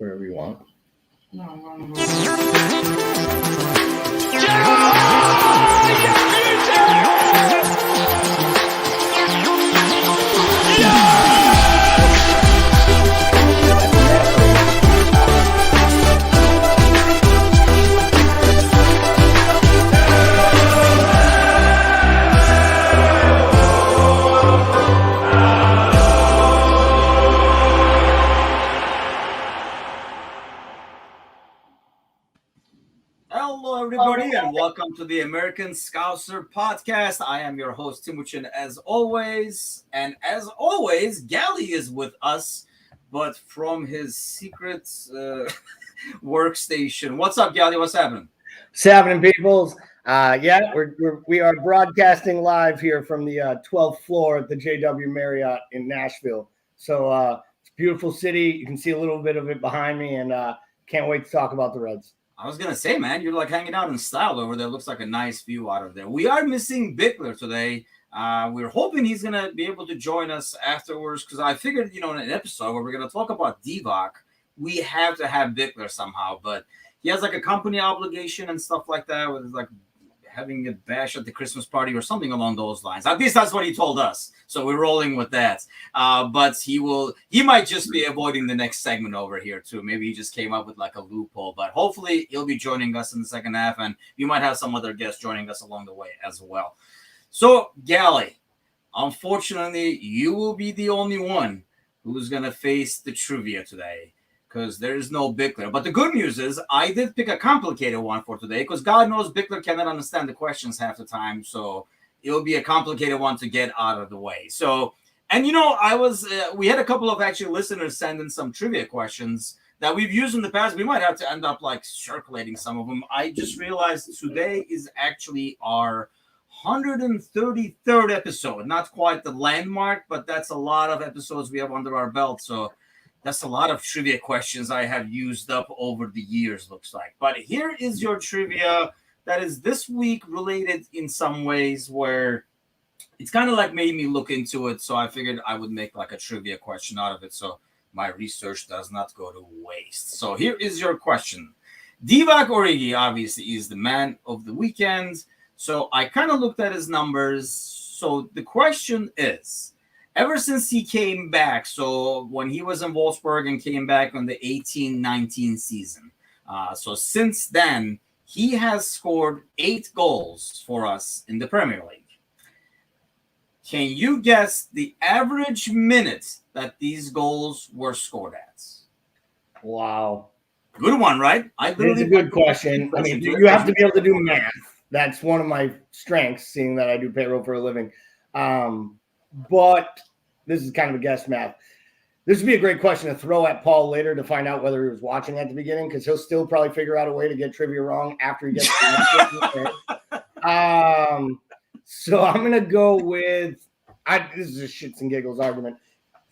wherever you want. Hello, everybody, and welcome to the American Scouser podcast. I am your host, Timuchin, as always. And as always, Gally is with us, but from his secret workstation. What's up, Gally? What's happening? What's happening, peoples? We are broadcasting live here from the 12th floor at the JW Marriott in Nashville. So it's a beautiful city. You can see a little bit of it behind me, and can't wait to talk about the Reds. I was going to say, man, you're like hanging out in style over there. Looks like a nice view out of there. We are missing Bickler today. We're hoping he's going to be able to join us afterwards because I figured, in an episode where we're going to talk about Divock, we have to have Bickler somehow. But he has like a company obligation and stuff like that with like having a bash at the Christmas party or something along those lines. At least that's what he told us. So we're rolling with that. But he might just be avoiding the next segment over here too. Maybe he just came up with like a loophole, but hopefully he'll be joining us in the second half, and we might have some other guests joining us along the way as well. So Gally, unfortunately, you will be the only one who's going to face the trivia today, because there is no Bickler. But the good news is I did pick a complicated one for today, because God knows Bickler cannot understand the questions half the time. So it'll be a complicated one to get out of the way. So, and we had a couple of actually listeners send in some trivia questions that we've used in the past. We might have to end up like circulating some of them. I just realized today is actually our 133rd episode. Not quite the landmark, but that's a lot of episodes we have under our belt. So that's a lot of trivia questions I have used up over the years, looks like. But here is your trivia that is this week related in some ways, where it's kind of like made me look into it. So I figured I would make like a trivia question out of it, so my research does not go to waste. So here is your question. Divock Origi obviously is the man of the weekend. So I kind of looked at his numbers. So the question is, ever since he came back, so when he was in Wolfsburg and came back on the 18-19 season, so since then, he has scored 8 goals for us in the Premier League. Can you guess the average minutes that these goals were scored at? Wow. Good one, right? It's a good question. I mean, you have to be able to do math. That's one of my strengths, seeing that I do payroll for a living. But this is kind of a guess math. This would be a great question to throw at Paul later to find out whether he was watching at the beginning, because he'll still probably figure out a way to get trivia wrong after he gets to the So I'm going to go with, this is a shits and giggles argument,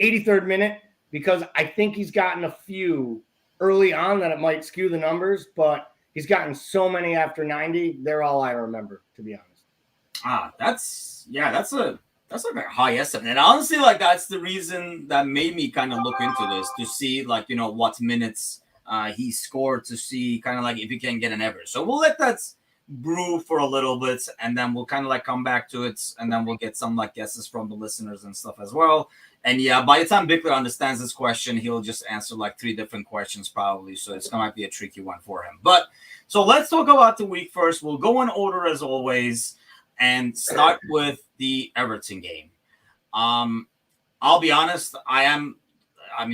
83rd minute, because I think he's gotten a few early on that it might skew the numbers, but he's gotten so many after 90. They're all I remember, to be honest. That's a very high estimate. And honestly, like, that's the reason that made me kind of look into this, to see, like, what minutes he scored, to see kind of like if he can get an average. So we'll let that brew for a little bit, and then we'll kind of like come back to it, and then we'll get some like guesses from the listeners and stuff as well. And yeah, by the time Bickler understands this question, he'll just answer like 3 different questions probably. So it's going to be a tricky one for him. But so let's talk about the week first. We'll go in order as always, and start with the Everton game. I'll be honest,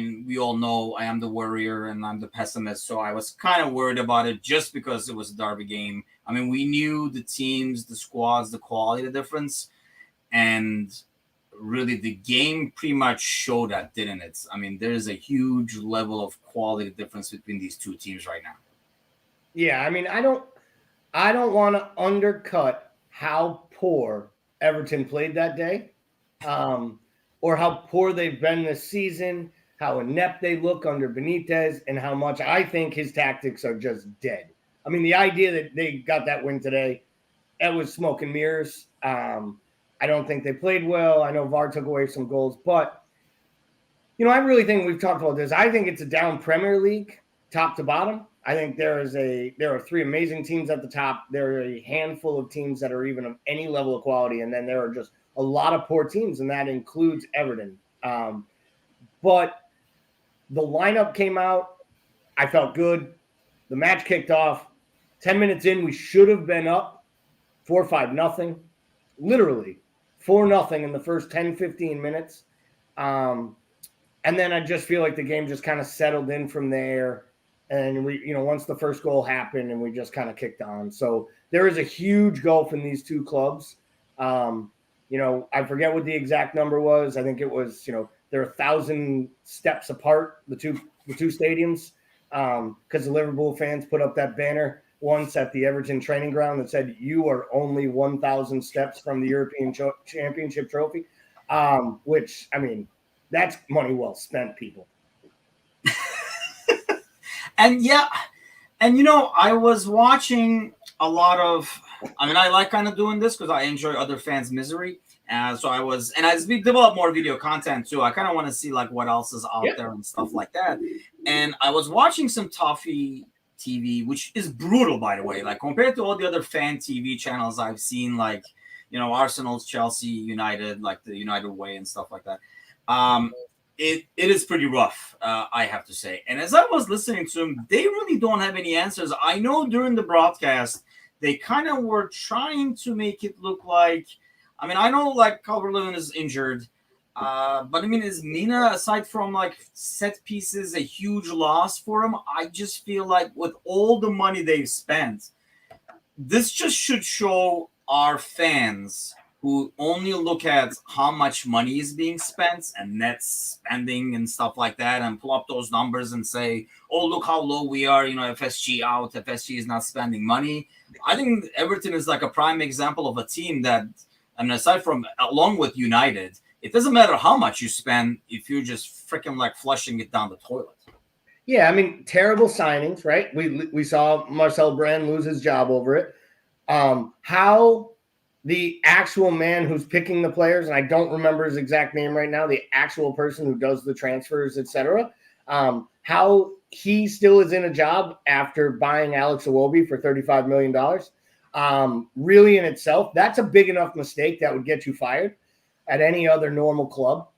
we all know I am the worrier and I'm the pessimist, so I was kind of worried about it just because it was a derby game. I mean, we knew the teams, the squads, the quality, the difference, and really the game pretty much showed that, didn't it? I mean, there is a huge level of quality difference between these two teams right now. Yeah, I mean, I don't want to undercut how poor Everton played that day, or how poor they've been this season, how inept they look under Benitez, and how much I think his tactics are just dead. I mean, the idea that they got that win today, it was smoke and mirrors. I don't think they played well. I know VAR took away some goals, but, I really think we've talked about this. I think it's a down Premier League. top to bottom. I think there are three amazing teams at the top. There are a handful of teams that are even of any level of quality, and then there are just a lot of poor teams, and that includes Everton. But the lineup came out. I felt good. The match kicked off. 10 minutes in, we should have been up 4-5-0. Literally 4-0 in the first 10, 15 minutes. And then I just feel like the game just kind of settled in from there. And we, once the first goal happened and we just kind of kicked on. So there is a huge gulf in these two clubs. I forget what the exact number was. I think it was, they're 1,000 steps apart, the two stadiums. Because the Liverpool fans put up that banner once at the Everton training ground that said, "You are only 1,000 steps from the European Championship trophy," which, I mean, that's money well spent, people. And I was watching a lot of, I like kind of doing this because I enjoy other fans' misery. So I was, and as we develop more video content too, I kind of want to see like what else is out there and stuff like that. And I was watching some Toffee TV, which is brutal, by the way, like compared to all the other fan TV channels I've seen, like, Arsenal's, Chelsea, United, like the United Way and stuff like that. It is pretty rough, I have to say. And as I was listening to them, they really don't have any answers. I know during the broadcast, they kind of were trying to make it look like, I know like Calvert-Lewin is injured, but is Mina, aside from like set pieces, a huge loss for him? I just feel like with all the money they've spent, this just should show our fans who only look at how much money is being spent and net spending and stuff like that and pull up those numbers and say, oh, look how low we are, FSG out, FSG is not spending money. I think Everton is like a prime example of a team that, aside from, along with United, it doesn't matter how much you spend if you're just freaking like flushing it down the toilet. Yeah, terrible signings, right? We saw Marcel Brand lose his job over it. How the actual man who's picking the players, and I don't remember his exact name right now, the actual person who does the transfers, etc., how he still is in a job after buying Alex Iwobi for $35 million. Really in itself, that's a big enough mistake that would get you fired at any other normal club.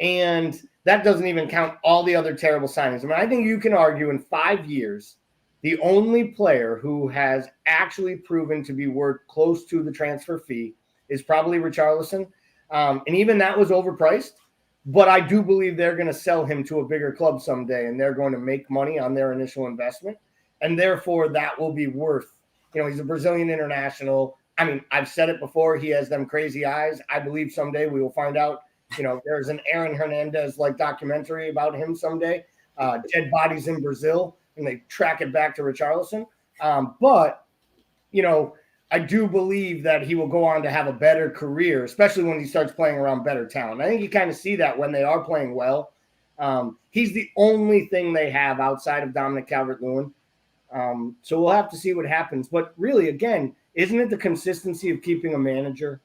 And that doesn't even count all the other terrible signings. I think you can argue in 5 years, the only player who has actually proven to be worth close to the transfer fee is probably Richarlison. And even that was overpriced. But I do believe they're going to sell him to a bigger club someday, and they're going to make money on their initial investment. And therefore, that will be worth, he's a Brazilian international. I've said it before. He has them crazy eyes. I believe someday we will find out, there's an Aaron Hernandez-like documentary about him someday, Dead Bodies in Brazil, and they track it back to Richarlison. But I do believe that he will go on to have a better career, especially when he starts playing around better talent. I think you kind of see that when they are playing well. He's the only thing they have outside of Dominic Calvert-Lewin. So we'll have to see what happens. But really, again, isn't it the consistency of keeping a manager?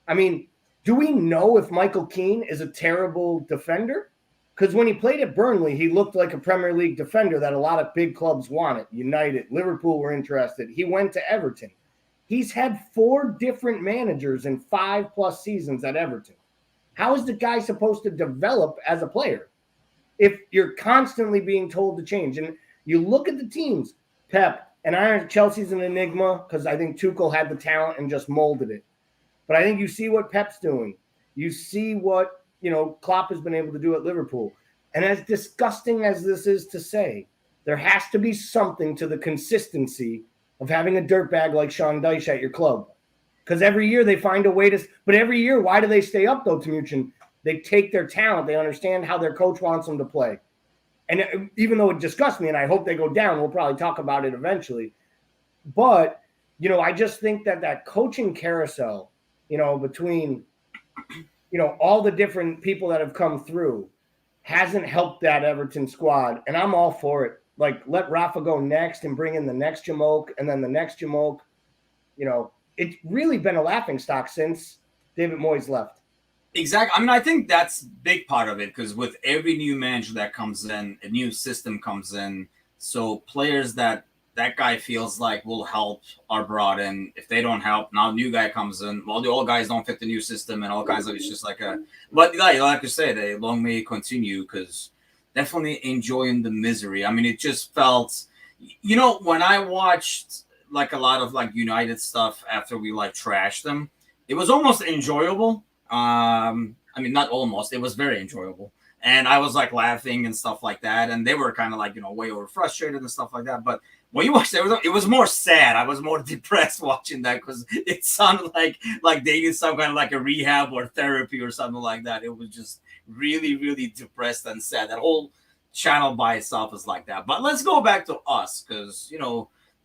Do we know if Michael Keane is a terrible defender? Because when he played at Burnley, he looked like a Premier League defender that a lot of big clubs wanted. United, Liverpool were interested. He went to Everton. He's had 4 different managers in 5+ seasons at Everton. How is the guy supposed to develop as a player if you're constantly being told to change? And you look at the teams, Pep, and Chelsea's an enigma because I think Tuchel had the talent and just molded it. But I think you see what Pep's doing. You see what, Klopp has been able to do at Liverpool. And as disgusting as this is to say, there has to be something to the consistency of having a dirtbag like Sean Dyche at your club. Because every year they find a way to – but every year, why do they stay up, though, Timuchin? They take their talent. They understand how their coach wants them to play. And even though it disgusts me, and I hope they go down, we'll probably talk about it eventually. But, I just think that coaching carousel, between – all the different people that have come through hasn't helped that Everton squad. And I'm all for it. Like, let Rafa go next and bring in the next Jamoke and then the next Jamoke. It's really been a laughingstock since David Moyes left. Exactly. I think that's a big part of it because with every new manager that comes in, a new system comes in, So players that guy feels like will help are brought in. If they don't help, now a new guy comes in. Well, the old guys don't fit the new system, and all guys like it's just like a. But like you say, they long may it continue because definitely enjoying the misery. I mean, it just felt, when I watched like a lot of like United stuff after we like trashed them, it was almost enjoyable. I mean, not almost. It was very enjoyable. And I was like laughing and stuff like that. And they were kind of like, way over frustrated and stuff like that. But when you watched it was more sad. I was more depressed watching that because it sounded like they did some kind of like a rehab or therapy or something like that. It was just really, really depressed and sad. That whole channel by itself is like that. But let's go back to us because,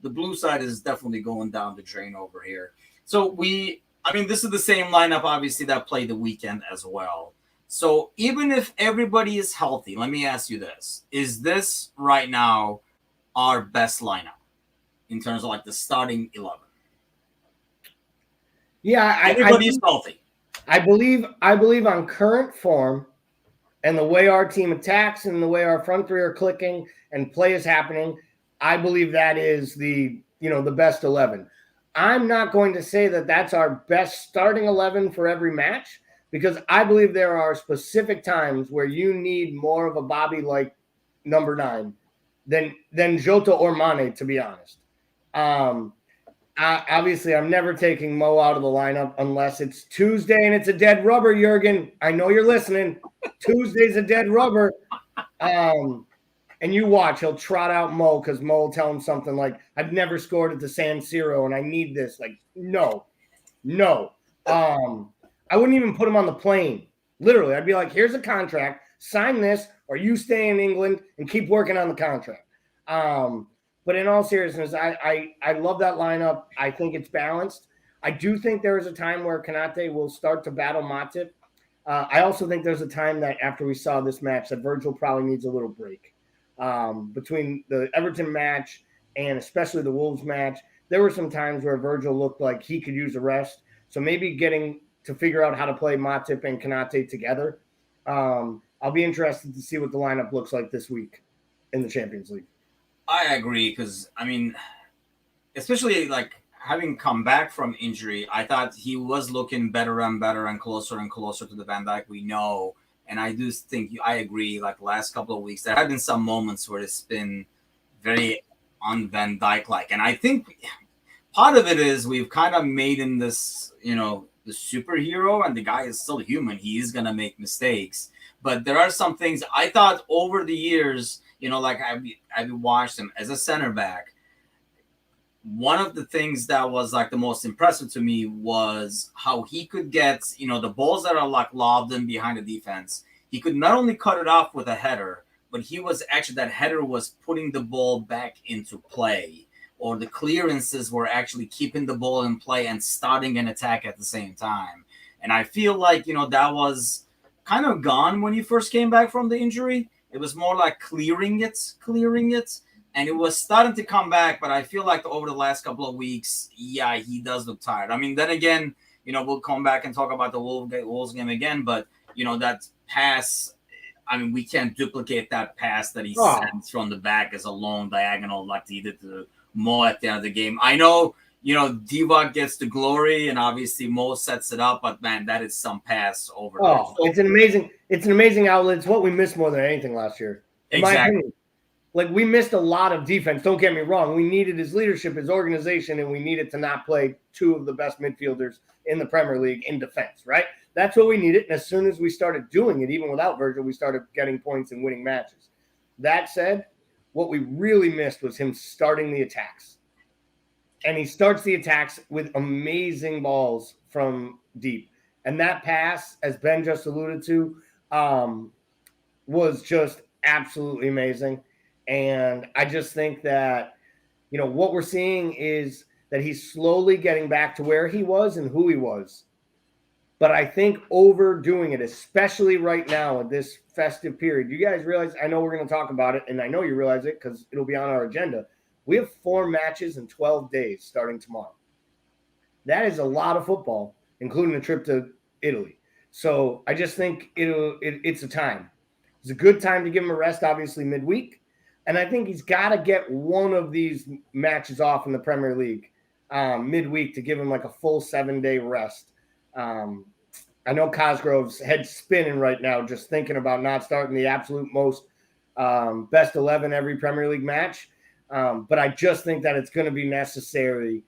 the blue side is definitely going down the drain over here. So this is the same lineup, obviously, that played the weekend as well. So even if everybody is healthy, let me ask you this. Is this right now our best lineup in terms of like the starting 11? Yeah, everybody's healthy. I believe on current form and the way our team attacks and the way our front three are clicking and play is happening, I believe that is the best 11. I'm not going to say that that's our best starting 11 for every match because I believe there are specific times where you need more of a Bobby like number 9 than Jota or Mane, to be honest. Obviously, I'm never taking Mo out of the lineup unless it's Tuesday and it's a dead rubber, Jurgen. I know you're listening. Tuesday's a dead rubber. And you watch, he'll trot out Mo because Mo will tell him something like, I've never scored at the San Siro and I need this. Like, no. I wouldn't even put him on the plane. Literally, I'd be like, here's a contract. Sign this or you stay in England and keep working on the contract. But in all seriousness, I love that lineup. I think it's balanced. I do think there is a time where Konate will start to battle Matip. I also think there's a time that after we saw this match that Virgil probably needs a little break. Between the Everton match and especially the Wolves match, there were some times where Virgil looked like he could use a rest. So maybe getting to figure out how to play Matip and Konate together. I'll be interested to see what the lineup looks like this week in the Champions League. I agree because, especially like having come back from injury, I thought he was looking better and better and closer to the Van Dijk we know. And I do think I agree. Like the last couple of weeks, there have been some moments where it's been very un Van Dijk like, and I think part of it is we've kind of made him this, the superhero, and the guy is still human. He is gonna make mistakes, but there are some things I thought over the years, like I've watched him as a center back. One of the things that was like the most impressive to me was how he could get, the balls that are like lobbed in behind the defense. He could not only cut it off with a header, but that header was putting the ball back into play, or the clearances were actually keeping the ball in play and starting an attack at the same time. And I feel like, that was kind of gone when he first came back from the injury. It was more like clearing it. And it was starting to come back, but I feel like over the last couple of weeks, yeah, he does look tired. Then again, we'll come back and talk about the Wolves game again, but, that pass, we can't duplicate that pass that he sends from the back as a long diagonal like he did to Mo at the end of the game. I know, Divock gets the glory, and obviously Mo sets it up, but, man, that is some pass over there. So, it's an amazing outlet. It's what we missed more than anything last year. In my opinion. Like, we missed a lot of defense. Don't get me wrong. We needed his leadership, his organization, and we needed to not play two of the best midfielders in the Premier League in defense, right? That's what we needed. And as soon as we started doing it, even without Virgil, we started getting points and winning matches. That said, what we really missed was him starting the attacks. And he starts the attacks with amazing balls from deep. And that pass, as Ben just alluded to, was just absolutely amazing. And I just think that, what we're seeing is that he's slowly getting back to where he was and who he was. But I think overdoing it, especially right now at this festive period, you guys realize, I know we're going to talk about it, and I know you realize it because it'll be on our agenda. We have 4 matches in 12 days starting tomorrow. That is a lot of football, including a trip to Italy. So I just think it's a time. It's a good time to give him a rest, obviously, midweek. And I think he's got to get one of these matches off in the Premier League midweek to give him like a full 7-day rest. I know Cosgrove's head spinning right now just thinking about not starting the absolute most best 11 every Premier League match. But I just think that it's going to be necessary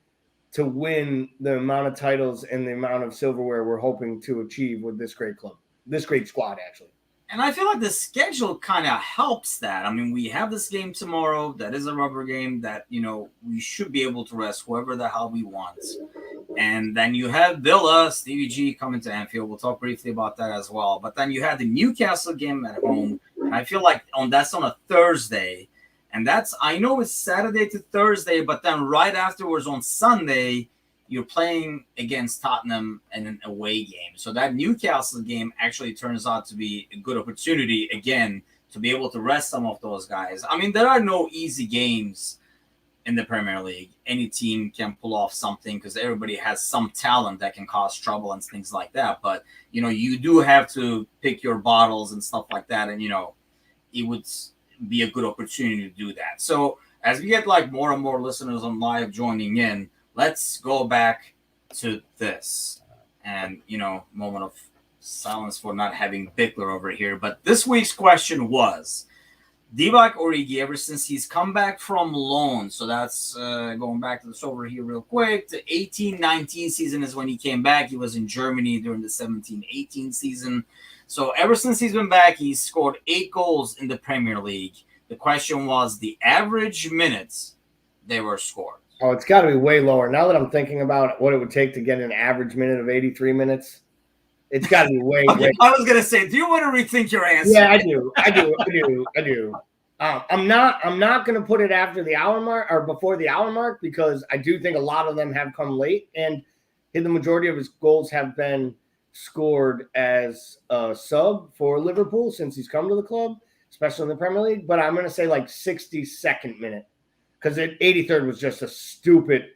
to win the amount of titles and the amount of silverware we're hoping to achieve with this great club, this great squad, actually. And I feel like the schedule kind of helps that. I mean, we have this game tomorrow. That is a rubber game that, we should be able to rest whoever the hell we want. And then you have Villa, Stevie G coming to Anfield. We'll talk briefly about that as well. But then you have the Newcastle game at home. And I feel like that's on a Thursday. And I know it's Saturday to Thursday, but then right afterwards on Sunday, you're playing against Tottenham in an away game. So that Newcastle game actually turns out to be a good opportunity, again, to be able to rest some of those guys. I mean, there are no easy games in the Premier League. Any team can pull off something because everybody has some talent that can cause trouble and things like that. But, you do have to pick your bottles and stuff like that. And, it would be a good opportunity to do that. So as we get more and more listeners on live joining in, let's go back to this. And, moment of silence for not having Bickler over here. But this week's question was, Divock Origi, ever since he's come back from loan, so that's going back to this over here real quick, the 18-19 season is when he came back. He was in Germany during the 17-18 season. So ever since he's been back, he's scored 8 goals in the Premier League. The question was the average minutes they were scored. Oh, it's got to be way lower. Now that I'm thinking about what it would take to get an average minute of 83 minutes, it's got to be way. Okay, I was going to say, do you want to rethink your answer? Yeah, I do. I'm not going to put it after the hour mark or before the hour mark because I do think a lot of them have come late, and the majority of his goals have been scored as a sub for Liverpool since he's come to the club, especially in the Premier League. But I'm going to say 62nd minute. Because 83rd was just a stupid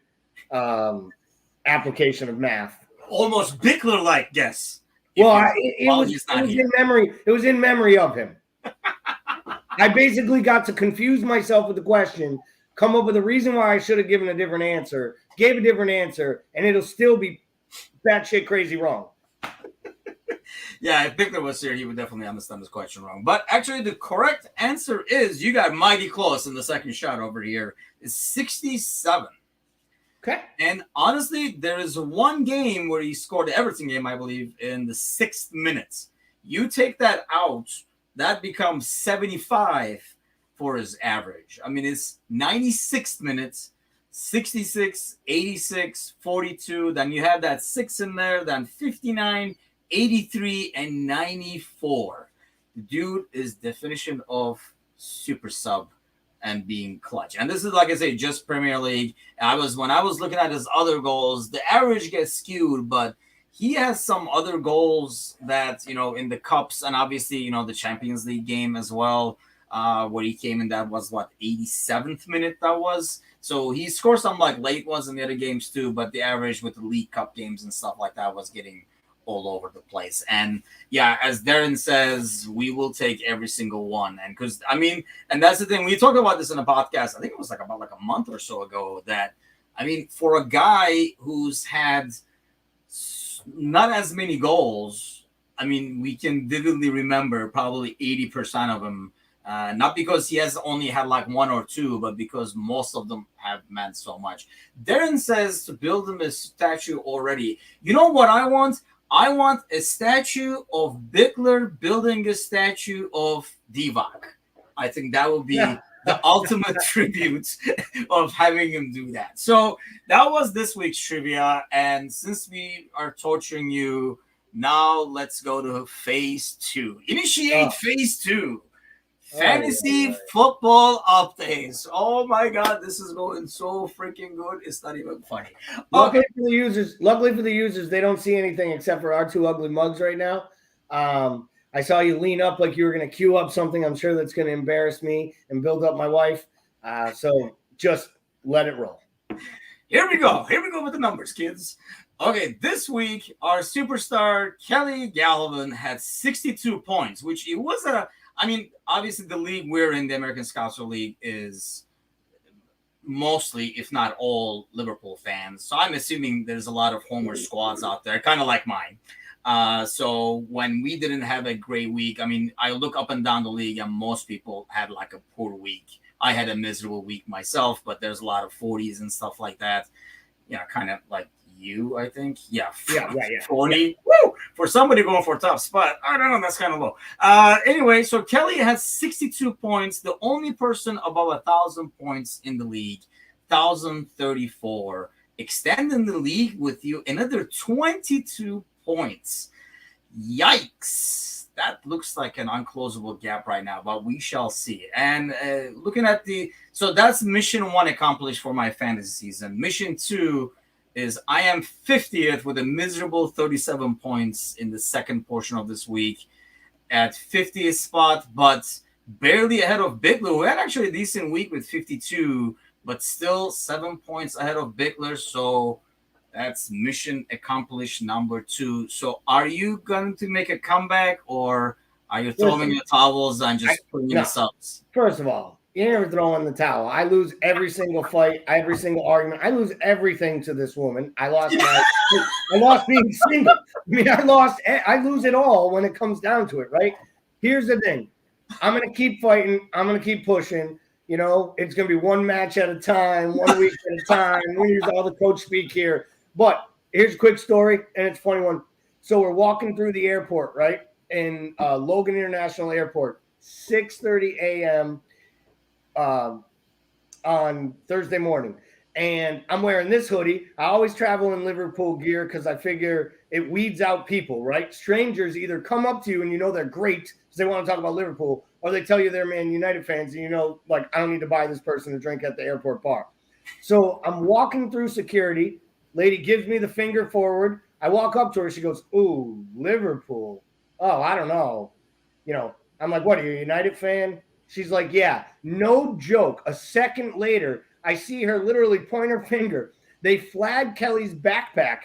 application of math. Almost Bickler-like guess. Well, it was in memory. It was in memory of him. I basically got to confuse myself with the question, come up with a reason why I should have given a different answer, gave a different answer, and it'll still be batshit crazy wrong. Yeah, if Bickler was here, he would definitely understand this question wrong. But actually, the correct answer is, you got mighty close in the second shot over here, is 67. Okay. And honestly, there is one game where he scored the Everton game, I believe, in the 6th minute. You take that out, that becomes 75 for his average. I mean, it's 96 minutes, 66, 86, 42. Then you have that 6 in there, then 59, 83 and 94. The dude is definition of super sub and being clutch. And this is, like I say, just Premier League. When I was looking at his other goals, the average gets skewed, but he has some other goals that, in the cups and obviously, the Champions League game as well, where he came in. That was 87th minute that was. So he scored some late ones in the other games too, but the average with the League Cup games and stuff like that was getting all over the place. And yeah, as Darren says, we will take every single one. And because and that's the thing, we talked about this in a podcast, I think it was about a month or so ago, that for a guy who's had not as many goals, we can vividly remember probably 80% of them, not because he has only had 1 or 2, but because most of them have meant so much. Darren says to build him a statue already. You know what I want? I want a statue of Bickler building a statue of Divock. I think that would be the ultimate tribute of having him do that. So that was this week's trivia. And since we are torturing you, now let's go to phase 2. Initiate phase 2. Fantasy football updates. Oh my God, this is going so freaking good. It's not even funny. Luckily for the users, they don't see anything except for our 2 ugly mugs right now. I saw you lean up like you were going to queue up something. I'm sure that's going to embarrass me and build up my wife. So just let it roll. Here we go with the numbers, kids. Okay, this week our superstar Kelly Gallivan had 62 points, which it was I mean, obviously the league we're in, the American Scouser League, is mostly, if not all, Liverpool fans. So I'm assuming there's a lot of Homer squads out there, kind of like mine. So when we didn't have a great week, I mean, I look up and down the league, and most people had like a poor week. I had a miserable week myself, but there's a lot of 40s and stuff like that. You know, kind of like you, I think. Yeah. 40. Woo! For somebody going for a top spot, I don't know. That's kind of low. Anyway, so Kelly has 62 points. The only person above 1,000 points in the league, 1,034. Extending the league with you another 22 points. Yikes. That looks like an unclosable gap right now, but we shall see. And looking at so that's mission 1 accomplished for my fantasy season. Mission 2 is I am 50th with a miserable 37 points in the second portion of this week at 50th spot, but barely ahead of Bickler, who had actually a decent week with 52, but still 7 points ahead of Bickler. So that's mission accomplished number 2. So are you going to make a comeback, or are you throwing your towels and just putting in the subs? First of all, you never throw in the towel. I lose every single fight, every single argument. I lose everything to this woman. I lost being single. I mean, I lose it all when it comes down to it, right? Here's the thing. I'm going to keep fighting. I'm going to keep pushing. You know, it's going to be one match at a time, 1 week at a time. We use all the coach speak here. But here's a quick story, and it's a funny one. So we're walking through the airport, right, in Logan International Airport, 6:30 a.m. On Thursday morning. And I'm wearing this hoodie. I always travel in Liverpool gear because I figure it weeds out people, right? Strangers either come up to you and you know they're great because they want to talk about Liverpool, or they tell you they're Man United fans and you know, like, I don't need to buy this person a drink at the airport bar. So I'm walking through security. Lady gives me the finger forward. I walk up to her. She goes, "Ooh, Liverpool. Oh, I don't know." You know, I'm like, "What, are you a United fan?" She's like, "Yeah." No joke. A second later, I see her literally point her finger. They flagged Kelly's backpack,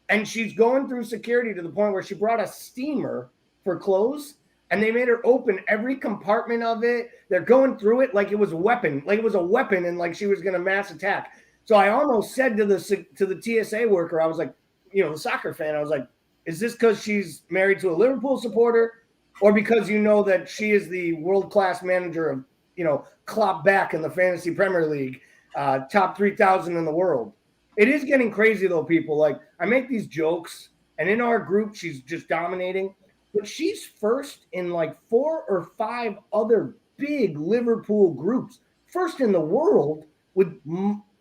and she's going through security to the point where she brought a steamer for clothes, and they made her open every compartment of it. They're going through it like it was a weapon, and like she was going to mass attack. So I almost said to the TSA worker, I was like, you know, the soccer fan, I was like, "Is this because she's married to a Liverpool supporter, or because you know that she is the world-class manager of, you know, Klopp back in the Fantasy Premier League, top 3,000 in the world?" It is getting crazy, though, people. Like, I make these jokes, and in our group, she's just dominating. But she's first in like 4 or 5 other big Liverpool groups. First in the world with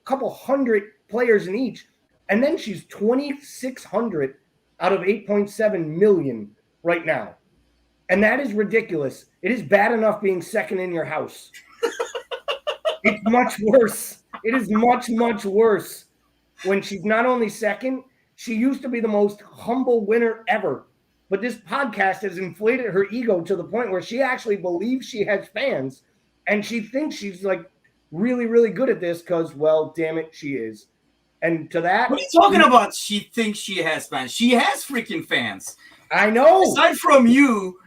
couple hundred players in each, and then she's 2,600 out of 8.7 million right now, and that is ridiculous. It is bad enough being second in your house. It's much worse. It is much, much worse when she's not only second, she used to be the most humble winner ever, but this podcast has inflated her ego to the point where she actually believes she has fans, and she thinks she's like really, really good at this because, well, damn it, she is. And to that, what are you talking about? She thinks she has fans. She has freaking fans. I know. Aside from you,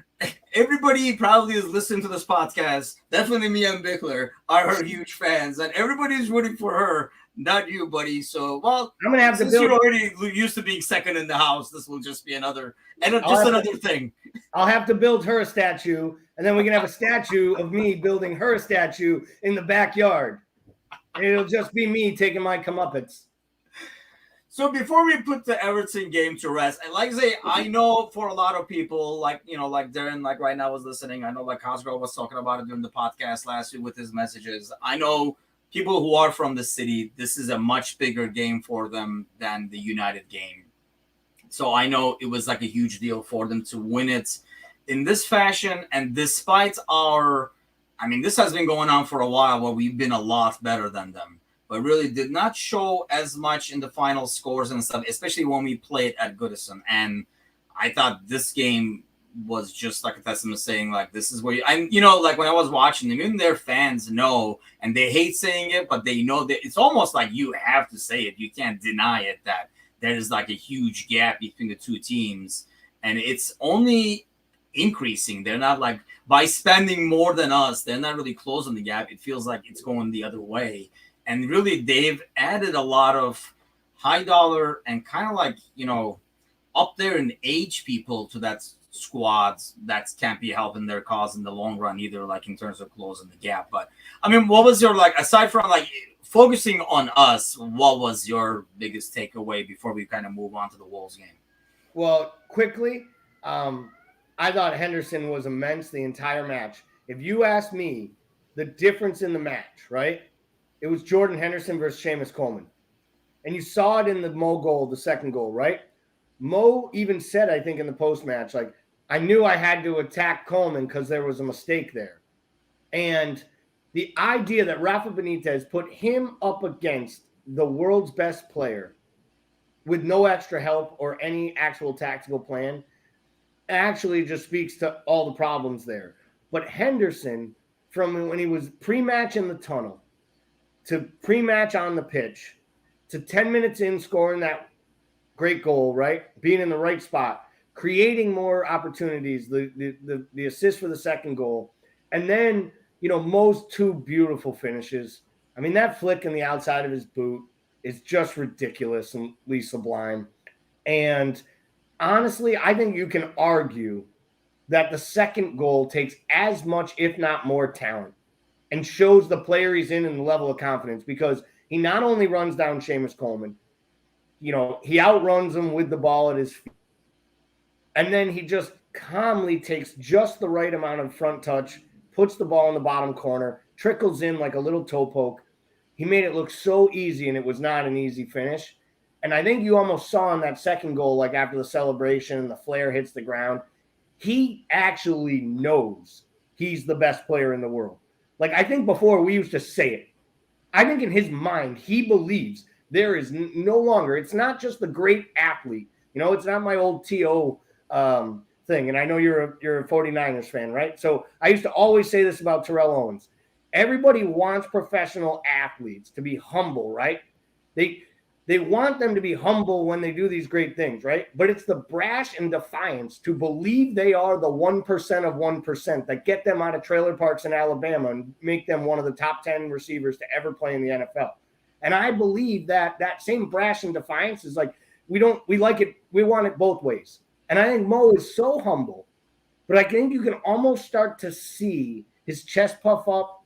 everybody probably is listening to this podcast. Definitely me and Bickler are her huge fans, and everybody's rooting for her, not you, buddy. So, well, I'm gonna have to build. You're already used to being second in the house. This will just be another thing. I'll have to build her a statue, and then we can have a statue of me building her a statue in the backyard. And it'll just be me taking my comeuppance. So before we put the Everton game to rest, and like I say, I know for a lot of people, like, you know, like Darren, like right now was listening. I know like Cosgrove was talking about it during the podcast last week with his messages. I know people who are from the city, this is a much bigger game for them than the United game. So I know it was like a huge deal for them to win it in this fashion. And despite this has been going on for a while where we've been a lot better than them, but really did not show as much in the final scores and stuff, especially when we played at Goodison. And I thought this game was just like a testament saying, like, this is where like when I was watching them, even their fans know, and they hate saying it, but they know that it's almost like you have to say it. You can't deny it, that there is like a huge gap between the two teams. And it's only increasing. They're not like by spending more than us, they're not really closing the gap. It feels like it's going the other way. And really, they've added a lot of high dollar and kind of like, up there in age people to that squads that can't be helping their cause in the long run either, like in terms of closing the gap. But I mean, what was your, like, aside from like focusing on us, what was your biggest takeaway before we kind of move on to the Wolves game? Well, quickly, I thought Henderson was immense the entire match. If you ask me the difference in the match, right? It was Jordan Henderson versus Seamus Coleman. And you saw it in the Mo goal, the second goal, right? Mo even said, I think, in the post-match, like, I knew I had to attack Coleman because there was a mistake there. And the idea that Rafa Benitez put him up against the world's best player with no extra help or any actual tactical plan actually just speaks to all the problems there. But Henderson, from when he was pre-match in the tunnel to pre-match on the pitch to 10 minutes in scoring that great goal, right? Being in the right spot, creating more opportunities, the assist for the second goal. And then, Mo's two beautiful finishes. I mean, that flick in the outside of his boot is just ridiculously sublime. And honestly, I think you can argue that the second goal takes as much, if not more, talent and shows the player he's in and the level of confidence, because he not only runs down Seamus Coleman, he outruns him with the ball at his feet. And then he just calmly takes just the right amount of front touch, puts the ball in the bottom corner, trickles in like a little toe poke. He made it look so easy, and it was not an easy finish. And I think you almost saw in that second goal, like after the celebration and the flare hits the ground, he actually knows he's the best player in the world. Like, I think before we used to say it. I think in his mind, he believes there is no longer, it's not just the great athlete. It's not my old TO thing. And I know you're a 49ers fan, right? So I used to always say this about Terrell Owens. Everybody wants professional athletes to be humble, right? They want them to be humble when they do these great things, right? But it's the brash and defiance to believe they are the 1% of 1% that get them out of trailer parks in Alabama and make them one of the top 10 receivers to ever play in the NFL. And I believe that same brash and defiance is like, we like it, we want it both ways. And I think Mo is so humble, but I think you can almost start to see his chest puff up.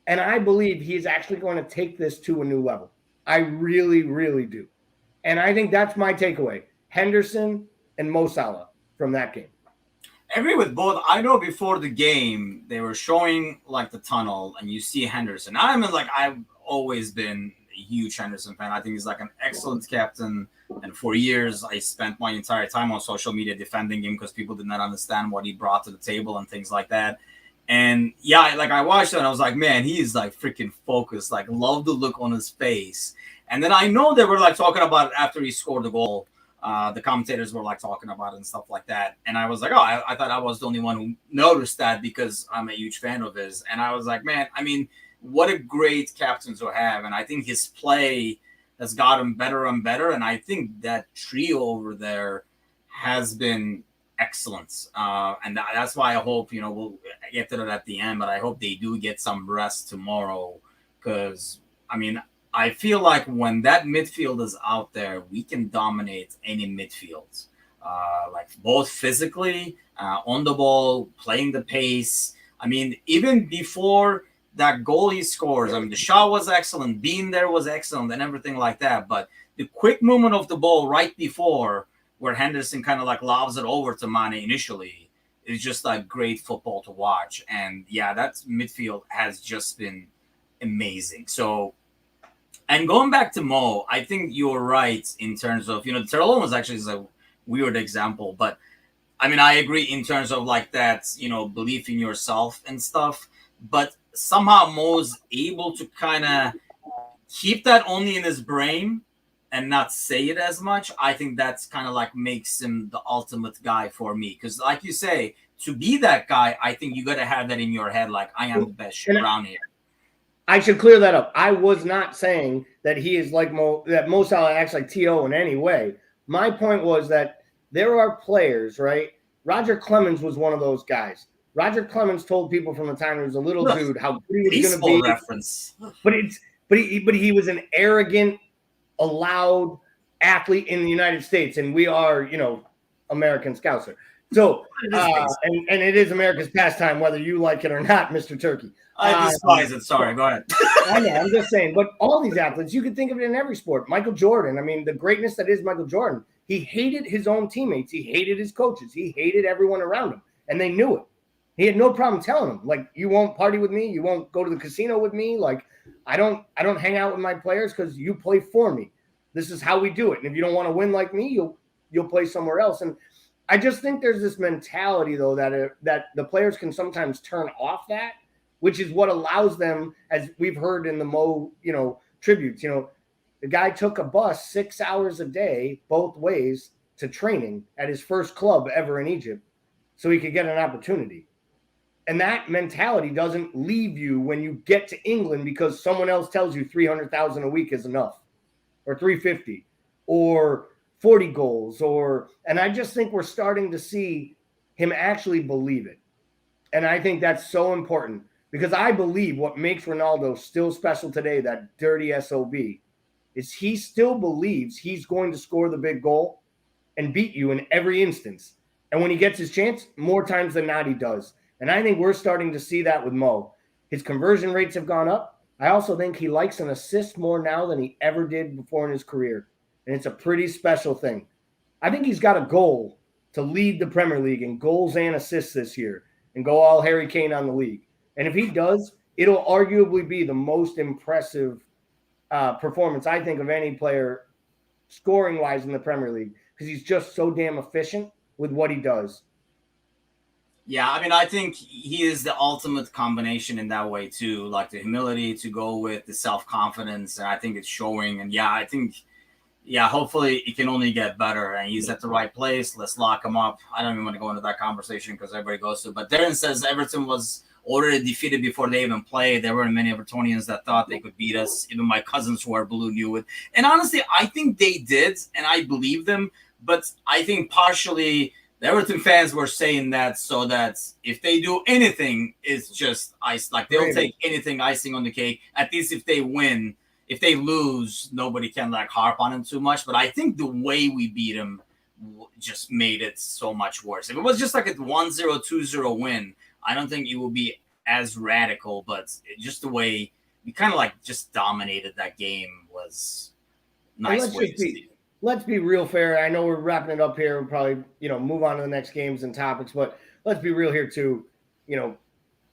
And I believe he is actually going to take this to a new level. I really, really do. And I think that's my takeaway. Henderson and Mo Salah from that game. I agree with both. I know before the game, they were showing like the tunnel and you see Henderson. I've always been a huge Henderson fan. I think he's like an excellent captain. And for years, I spent my entire time on social media defending him because people did not understand what he brought to the table and things like that. And yeah, like I watched it and I was like, man, he is like freaking focused. Like, love the look on his face. And then I know they were like talking about it after he scored the goal. The commentators were like talking about it and stuff like that. And I was like, oh, I thought I was the only one who noticed that because I'm a huge fan of his. And I was like, man, I mean, what a great captain to have. And I think his play has gotten better and better. And I think that trio over there has been excellent. And that's why I hope, we'll get to that at the end, but I hope they do get some rest tomorrow. Because, I mean, I feel like when that midfield is out there, we can dominate any midfield. Like both physically, on the ball, playing the pace. I mean, even before that goal he scores, I mean, the shot was excellent, being there was excellent and everything like that. But the quick movement of the ball right before, where Henderson kind of like lobs it over to Mane initially, is just like great football to watch. And yeah, that midfield has just been amazing. So, and going back to Mo, I think you're right in terms of, Terrell Owens actually is a weird example, but I mean, I agree in terms of like that, belief in yourself and stuff, but somehow Mo's able to kind of keep that only in his brain and not say it as much. I think that's kind of like makes him the ultimate guy for me. Because like you say, to be that guy, I think you got to have that in your head. Like, I am the best around here. I should clear that up. I was not saying that he is like that Mo Salah acts like T.O. in any way. My point was that there are players, right? Roger Clemens was one of those guys. Roger Clemens told people from the time he was a little dude how good he was going to be. Reference. But he was an arrogant, loud athlete in the United States, and we are, American Scouser. So, and it is America's pastime, whether you like it or not, Mr. Turkey. I despise it. Sorry, go ahead. I know, I'm just saying. But all these athletes, you could think of it in every sport. Michael Jordan, I mean, the greatness that is Michael Jordan, he hated his own teammates. He hated his coaches. He hated everyone around him, and they knew it. He had no problem telling them, like, you won't party with me. You won't go to the casino with me. Like, I don't hang out with my players because you play for me. This is how we do it. And if you don't want to win like me, you'll play somewhere else. And I just think there's this mentality, though, that the players can sometimes turn off that, which is what allows them, as we've heard in the Mo, tributes, the guy took a bus 6 hours a day, both ways, to training at his first club ever in Egypt so he could get an opportunity. And that mentality doesn't leave you when you get to England because someone else tells you 300,000 a week is enough, or 350, or 40 goals, and I just think we're starting to see him actually believe it. And I think that's so important because I believe what makes Ronaldo still special today, that dirty SOB, is he still believes he's going to score the big goal and beat you in every instance. And when he gets his chance, more times than not, he does. And I think we're starting to see that with Mo. His conversion rates have gone up. I also think he likes an assist more now than he ever did before in his career. And it's a pretty special thing. I think he's got a goal to lead the Premier League in goals and assists this year and go all Harry Kane on the league. And if he does, it'll arguably be the most impressive performance, I think, of any player scoring-wise in the Premier League because he's just so damn efficient with what he does. Yeah, I mean, I think he is the ultimate combination in that way, too. Like the humility to go with the self-confidence, and I think it's showing. And, hopefully it can only get better. And he's at the right place. Let's lock him up. I don't even want to go into that conversation because everybody goes to. But Darren says Everton was already defeated before they even played. There weren't many Evertonians that thought they could beat us. Even my cousins who are blue knew it. And honestly, I think they did, and I believe them. But I think partially – the Everton fans were saying that so that if they do anything, it's just ice. Like they'll take anything icing on the cake. At least if they win, if they lose, nobody can harp on them too much. But I think the way we beat them just made it so much worse. If it was just like a 1-0, 2-0 win, I don't think it would be as radical. But just the way we kind of just dominated that game was nice way to see it. Let's be real fair. I know we're wrapping it up here. We'll probably, move on to the next games and topics, but let's be real here too.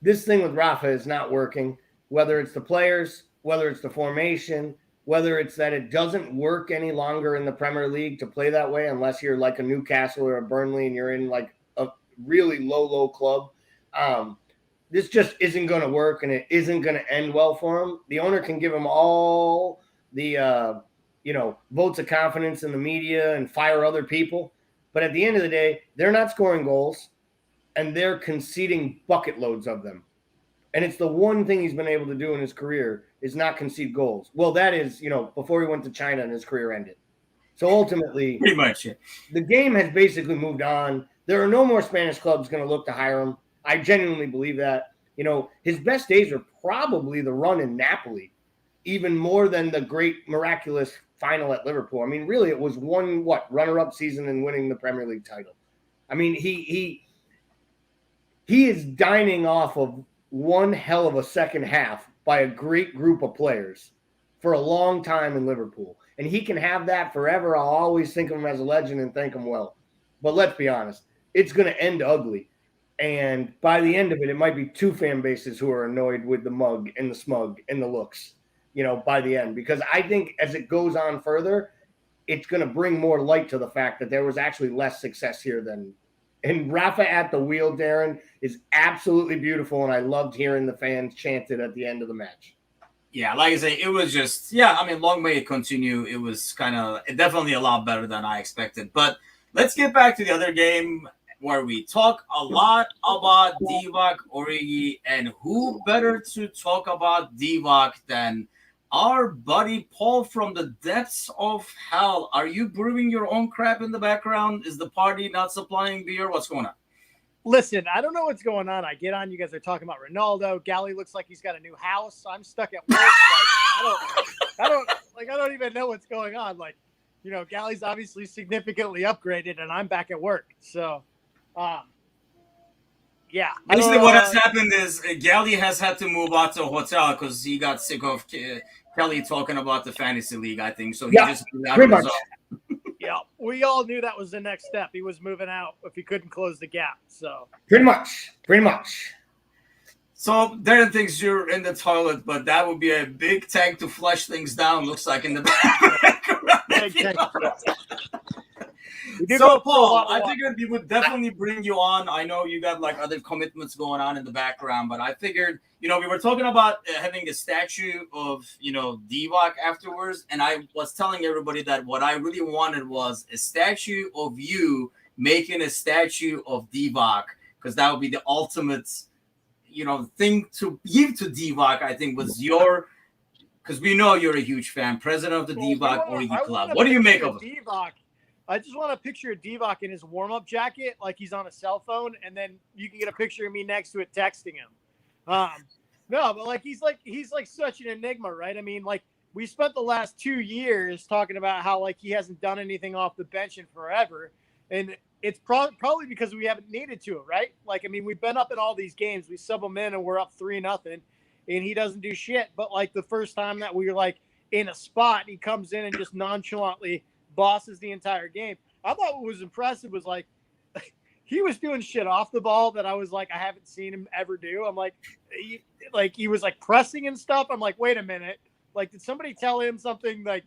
This thing with Rafa is not working, whether it's the players, whether it's the formation, whether it's that it doesn't work any longer in the Premier League to play that way, unless you're like a Newcastle or a Burnley and you're in like a really low club. This just isn't going to work and it isn't going to end well for him. The owner can give him all the, votes of confidence in the media and fire other people. But at the end of the day, they're not scoring goals and they're conceding bucket loads of them. And it's the one thing he's been able to do in his career is not concede goals. Well, that is, before he went to China and his career ended. So ultimately, pretty much, yeah. The game has basically moved on. There are no more Spanish clubs going to look to hire him. I genuinely believe that. His best days are probably the run in Napoli, even more than the great miraculous final at Liverpool. I mean, really, it was one runner-up season and winning the Premier League title. I mean, he is dining off of one hell of a second half by a great group of players for a long time in Liverpool. And he can have that forever. I'll always think of him as a legend and thank him well. But let's be honest, it's going to end ugly. And by the end of it, it might be two fan bases who are annoyed with the mug and the smug and the looks, by the end. Because I think as it goes on further, it's going to bring more light to the fact that there was actually less success here than – and Rafa at the wheel, Darren, is absolutely beautiful, and I loved hearing the fans chant it at the end of the match. Yeah, like I say, it was just – long may it continue. It was definitely a lot better than I expected. But let's get back to the other game where we talk a lot about Divock Origi, and who better to talk about Divock than our buddy Paul from the depths of hell. Are you brewing your own crap in the background? Is the party not supplying beer? What's going on? Listen, I don't know what's going on. I get on. You guys are talking about Ronaldo. Gally looks like he's got a new house. I'm stuck at work. I don't even know what's going on. Like, you know, Gally's obviously significantly upgraded, and I'm back at work. So, yeah. Basically, what has happened is Gally has had to move out to a hotel because he got sick of Kelly talking about the fantasy league, I think. So he just moved out pretty of his much. own. Yeah, we all knew that was the next step. He was moving out if he couldn't close the gap. So Pretty much. So Darren thinks you're in the toilet, but that would be a big tank to flush things down. Looks like in the back. So Paul, I figured we would definitely bring you on. I know you got like other commitments going on in the background, but I figured, you know, we were talking about having a statue of, you know, Divock afterwards, and I was telling everybody that what I really wanted was a statue of you making a statue of Divock, because that would be the ultimate, you know, thing to give to Divock. I think was your, because we know you're a huge fan, president of the Divock Origi Club. What do you make of it? Divock? I just want a picture of Divock in his warm-up jacket, like he's on a cell phone, and then you can get a picture of me next to it texting him. No, but like he's like such an enigma, right? I mean, like we spent the last 2 years talking about how like he hasn't done anything off the bench in forever, and it's probably because we haven't needed to, right? Like, I mean, we've been up in all these games, we sub him in, and we're up 3-0, and he doesn't do shit. But like the first time that we were like in a spot, he comes in and just nonchalantly bosses the entire game. I thought what was impressive was like he was doing shit off the ball that I was like, I haven't seen him ever do. I'm like he was like pressing and stuff. I'm like, wait a minute. Like, did somebody tell him something? Like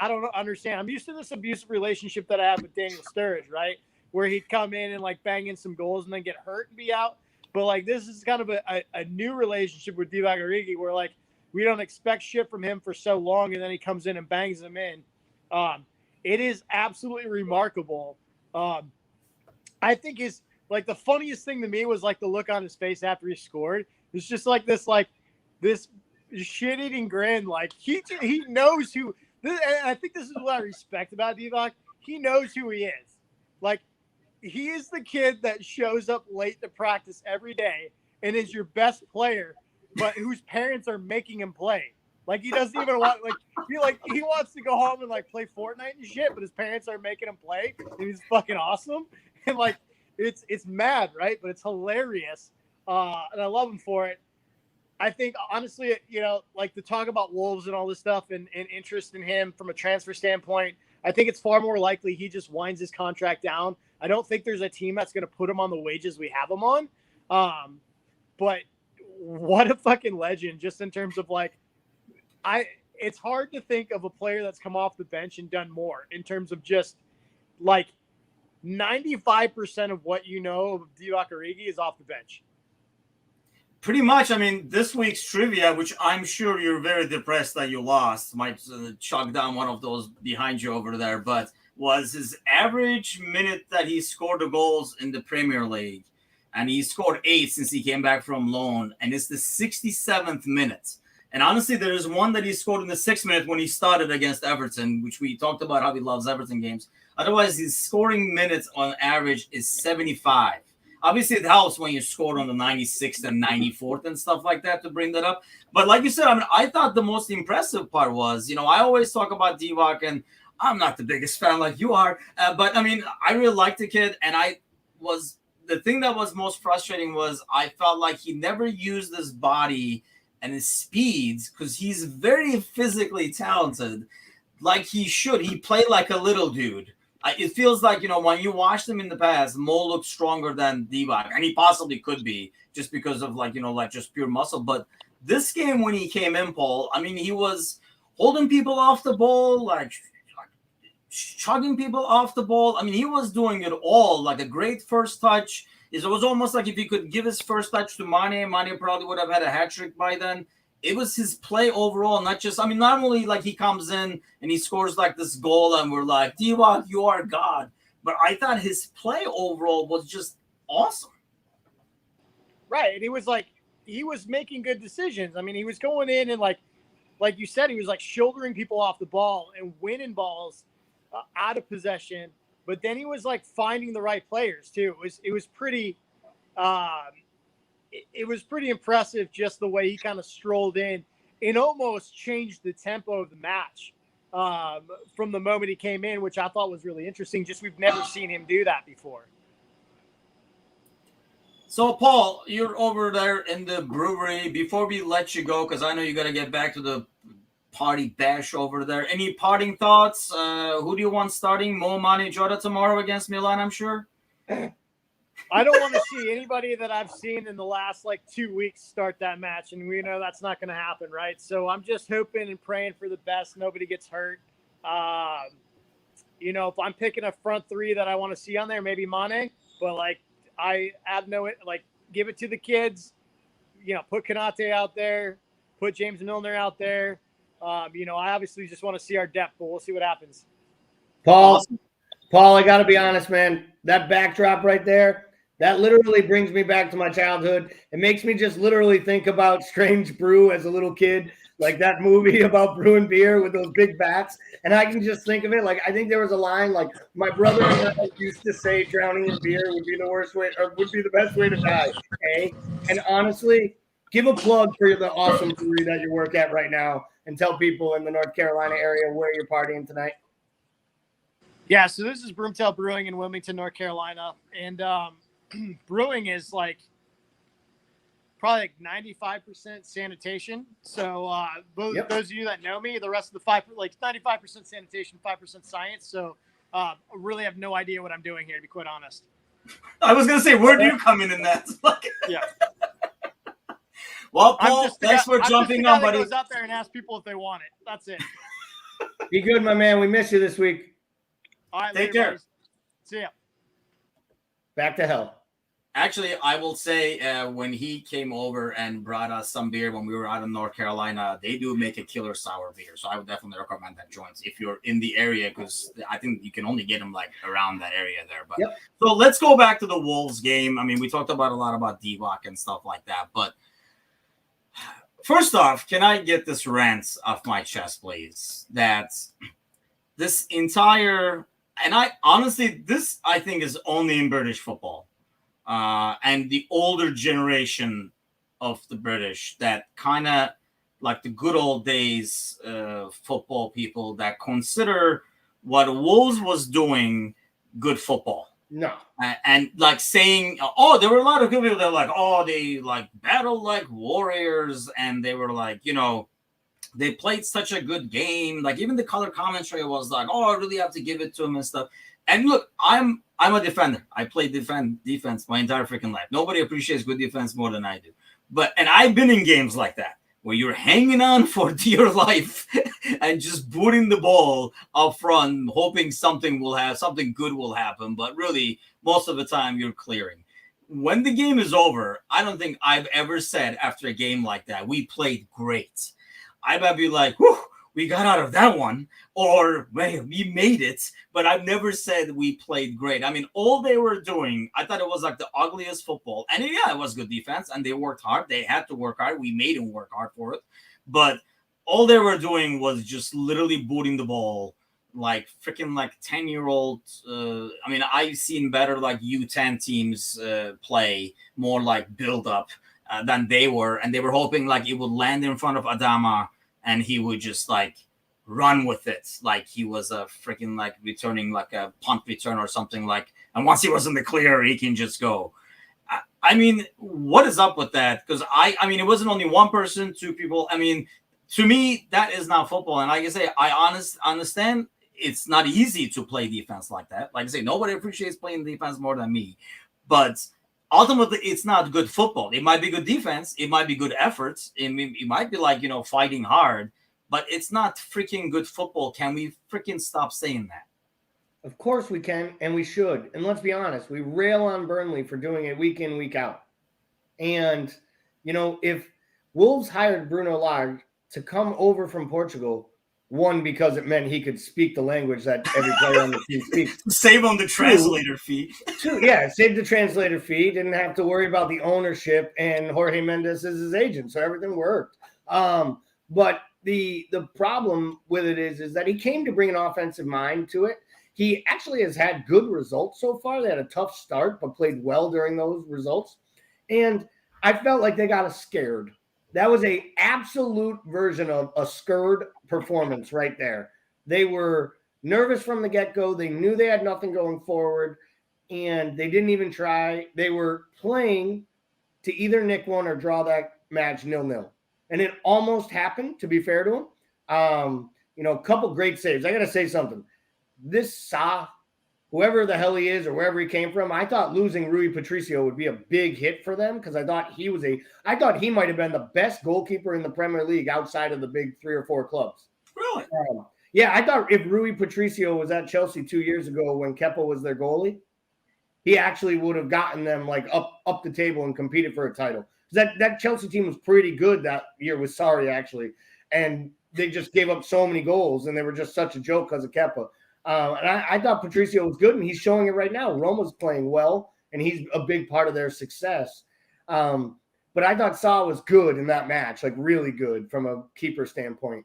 I don't understand. I'm used to this abusive relationship that I have with Daniel Sturridge, right? Where he'd come in and like bang in some goals and then get hurt and be out. But like this is kind of a new relationship with Divock Origi where like we don't expect shit from him for so long, and then he comes in and bangs them in. It is absolutely remarkable. I think is like the funniest thing to me was like the look on his face after he scored. It's just like this shit-eating grin. Like he knows who. And I think this is what I respect about Divock. He knows who he is. Like he is the kid that shows up late to practice every day and is your best player, but whose parents are making him play. Like he doesn't even want he wants to go home and like play Fortnite and shit, but his parents are making him play, and he's fucking awesome. And like it's mad, right? But it's hilarious, and I love him for it. I think honestly, you know, like the talk about Wolves and all this stuff and interest in him from a transfer standpoint, I think it's far more likely he just winds his contract down. I don't think there's a team that's going to put him on the wages we have him on. But what a fucking legend, just in terms of like. It's hard to think of a player that's come off the bench and done more in terms of just like 95% of what you know of Divock Origi is off the bench. Pretty much. I mean, this week's trivia, which I'm sure you're very depressed that you lost, might chuck down one of those behind you over there, but was his average minute that he scored the goals in the Premier League. And he scored 8 since he came back from loan. And it's the 67th minute. And honestly, there is one that he scored in the 6th minute when he started against Everton, which we talked about how he loves Everton games. Otherwise, his scoring minutes on average is 75. Obviously, it helps when you score on the 96th and 94th and stuff like that to bring that up. But like you said, I mean, I thought the most impressive part was, you know, I always talk about Divock, and I'm not the biggest fan like you are. But, I mean, I really liked the kid, and the thing that was most frustrating was I felt like he never used his body and his speeds, because he's very physically talented, like he should. He played like a little dude. It feels like, you know, when you watched him in the past, Mo looked stronger than Divock, and he possibly could be just because of like, you know, like just pure muscle. But this game when he came in, Paul, I mean, he was holding people off the ball, like chugging people off the ball. I mean, he was doing it all, like a great first touch. It was almost like if he could give his first touch to Mane probably would have had a hat trick by then. It was his play overall, not only like he comes in and he scores like this goal and we're like, Divock, you are God. But I thought his play overall was just awesome. Right. And he was making good decisions. I mean, he was going in and like you said, he was like shouldering people off the ball and winning balls out of possession. But then he was like finding the right players too. It was pretty It was pretty impressive just the way he kind of strolled in and almost changed the tempo of the match from the moment he came in, which I thought was really interesting. Just we've never seen him do that before. So, Paul, you're over there in the brewery. Before we let you go, because I know you got to get back to the party bash over there. Any parting thoughts? Who do you want starting? Mo, Mane, Jota tomorrow against Milan, I'm sure? I don't want to see anybody that I've seen in the last 2 weeks start that match, and we know that's not going to happen, right? So I'm just hoping and praying for the best. Nobody gets hurt. If I'm picking a front three that I want to see on there, maybe Mane, but I have give it to the kids. Put Konate out there, put James Milner out there. I obviously just want to see our depth, but we'll see what happens. Paul, I got to be honest, man. That backdrop right there, that literally brings me back to my childhood. It makes me just literally think about Strange Brew as a little kid, like that movie about brewing beer with those big bats. And I can just think of it. I think there was a line my brother and I used to say drowning in beer would be the worst way, or would be the best way to die. Okay. And honestly, give a plug for the awesome brewery that you work at right now and tell people in the North Carolina area where you're partying tonight. Yeah, so this is Broomtail Brewing in Wilmington, North Carolina. And brewing is probably 95% sanitation. So those of you that know me, the rest of the 95% sanitation, 5% science. So I really have no idea what I'm doing here, to be quite honest. I was going to say, where do you come in that? Yeah. Well, Paul, thanks for jumping on, buddy. Goes out there and ask people if they want it. That's it. Be good, my man. We miss you this week. All right, take care. Guys. See ya. Back to hell. Actually, I will say when he came over and brought us some beer when we were out in North Carolina, they do make a killer sour beer. So I would definitely recommend that joint if you're in the area, because I think you can only get them around that area there. But So let's go back to the Wolves game. I mean, we talked about a lot about Divock and stuff like that. But first off, can I get this rant off my chest, please? That this entire, and I honestly, this I think is only in British football. And the older generation of the British that kind of like the good old days football people that consider what Wolves was doing good football. No. And saying, oh, there were a lot of good people that were like, oh, they battled like warriors, and they were they played such a good game. Even the color commentary was oh, I really have to give it to them and stuff. And look, I'm a defender. I played defense my entire freaking life. Nobody appreciates good defense more than I do. And I've been in games like that where you're hanging on for dear life and just booting the ball up front, hoping something good will happen. But really, most of the time, you're clearing. When the game is over, I don't think I've ever said after a game like that, we played great. I might be like, whew, we got out of that one, or man, we made it, but I've never said we played great. I mean, all they were doing, I thought it was the ugliest football. And it was good defense, and they worked hard. They had to work hard. We made them work hard for it. But all they were doing was just literally booting the ball freaking 10-year-old. I mean, I've seen better U10 teams play more build up than they were. And they were hoping it would land in front of Adama, and he would just run with it he was a freaking returning a punt return or something and once he was in the clear, he can just go. I mean, what is up with that? Because I mean, it wasn't only one person, two people. I mean, to me, that is not football. And like I say, I understand it's not easy to play defense like that. Like I say, nobody appreciates playing defense more than me. But ultimately, it's not good football. It might be good defense. It might be good efforts. It might be fighting hard, but it's not freaking good football. Can we freaking stop saying that? Of course we can, and we should. And let's be honest, we rail on Burnley for doing it week in, week out. And, if Wolves hired Bruno Lage to come over from Portugal, one, because it meant he could speak the language that every player on the team speaks. Save on the translator fee. Two, save the translator fee. Didn't have to worry about the ownership, and Jorge Mendes is his agent, so everything worked. But the problem with it is that he came to bring an offensive mind to it. He actually has had good results so far. They had a tough start, but played well during those results. And I felt like they got us scared. That was a absolute version of a scared performance right there. They were nervous from the get-go. They knew they had nothing going forward, and they didn't even try. They were playing to either nick one or draw that match 0-0. And it almost happened, to be fair to him. A couple great saves. I got to say something. This Sa, whoever the hell he is or wherever he came from, I thought losing Rui Patricio would be a big hit for them because I thought he might have been the best goalkeeper in the Premier League outside of the big 3 or 4 clubs. Really? Yeah, I thought if Rui Patricio was at Chelsea 2 years ago when Kepa was their goalie, he actually would have gotten them like up the table and competed for a title. That Chelsea team was pretty good that year with Sarri, actually. And they just gave up so many goals, and they were just such a joke because of Kepa. And I thought Patricio was good, and he's showing it right now. Roma's playing well, and he's a big part of their success. But I thought Sa was good in that match, like really good from a keeper standpoint.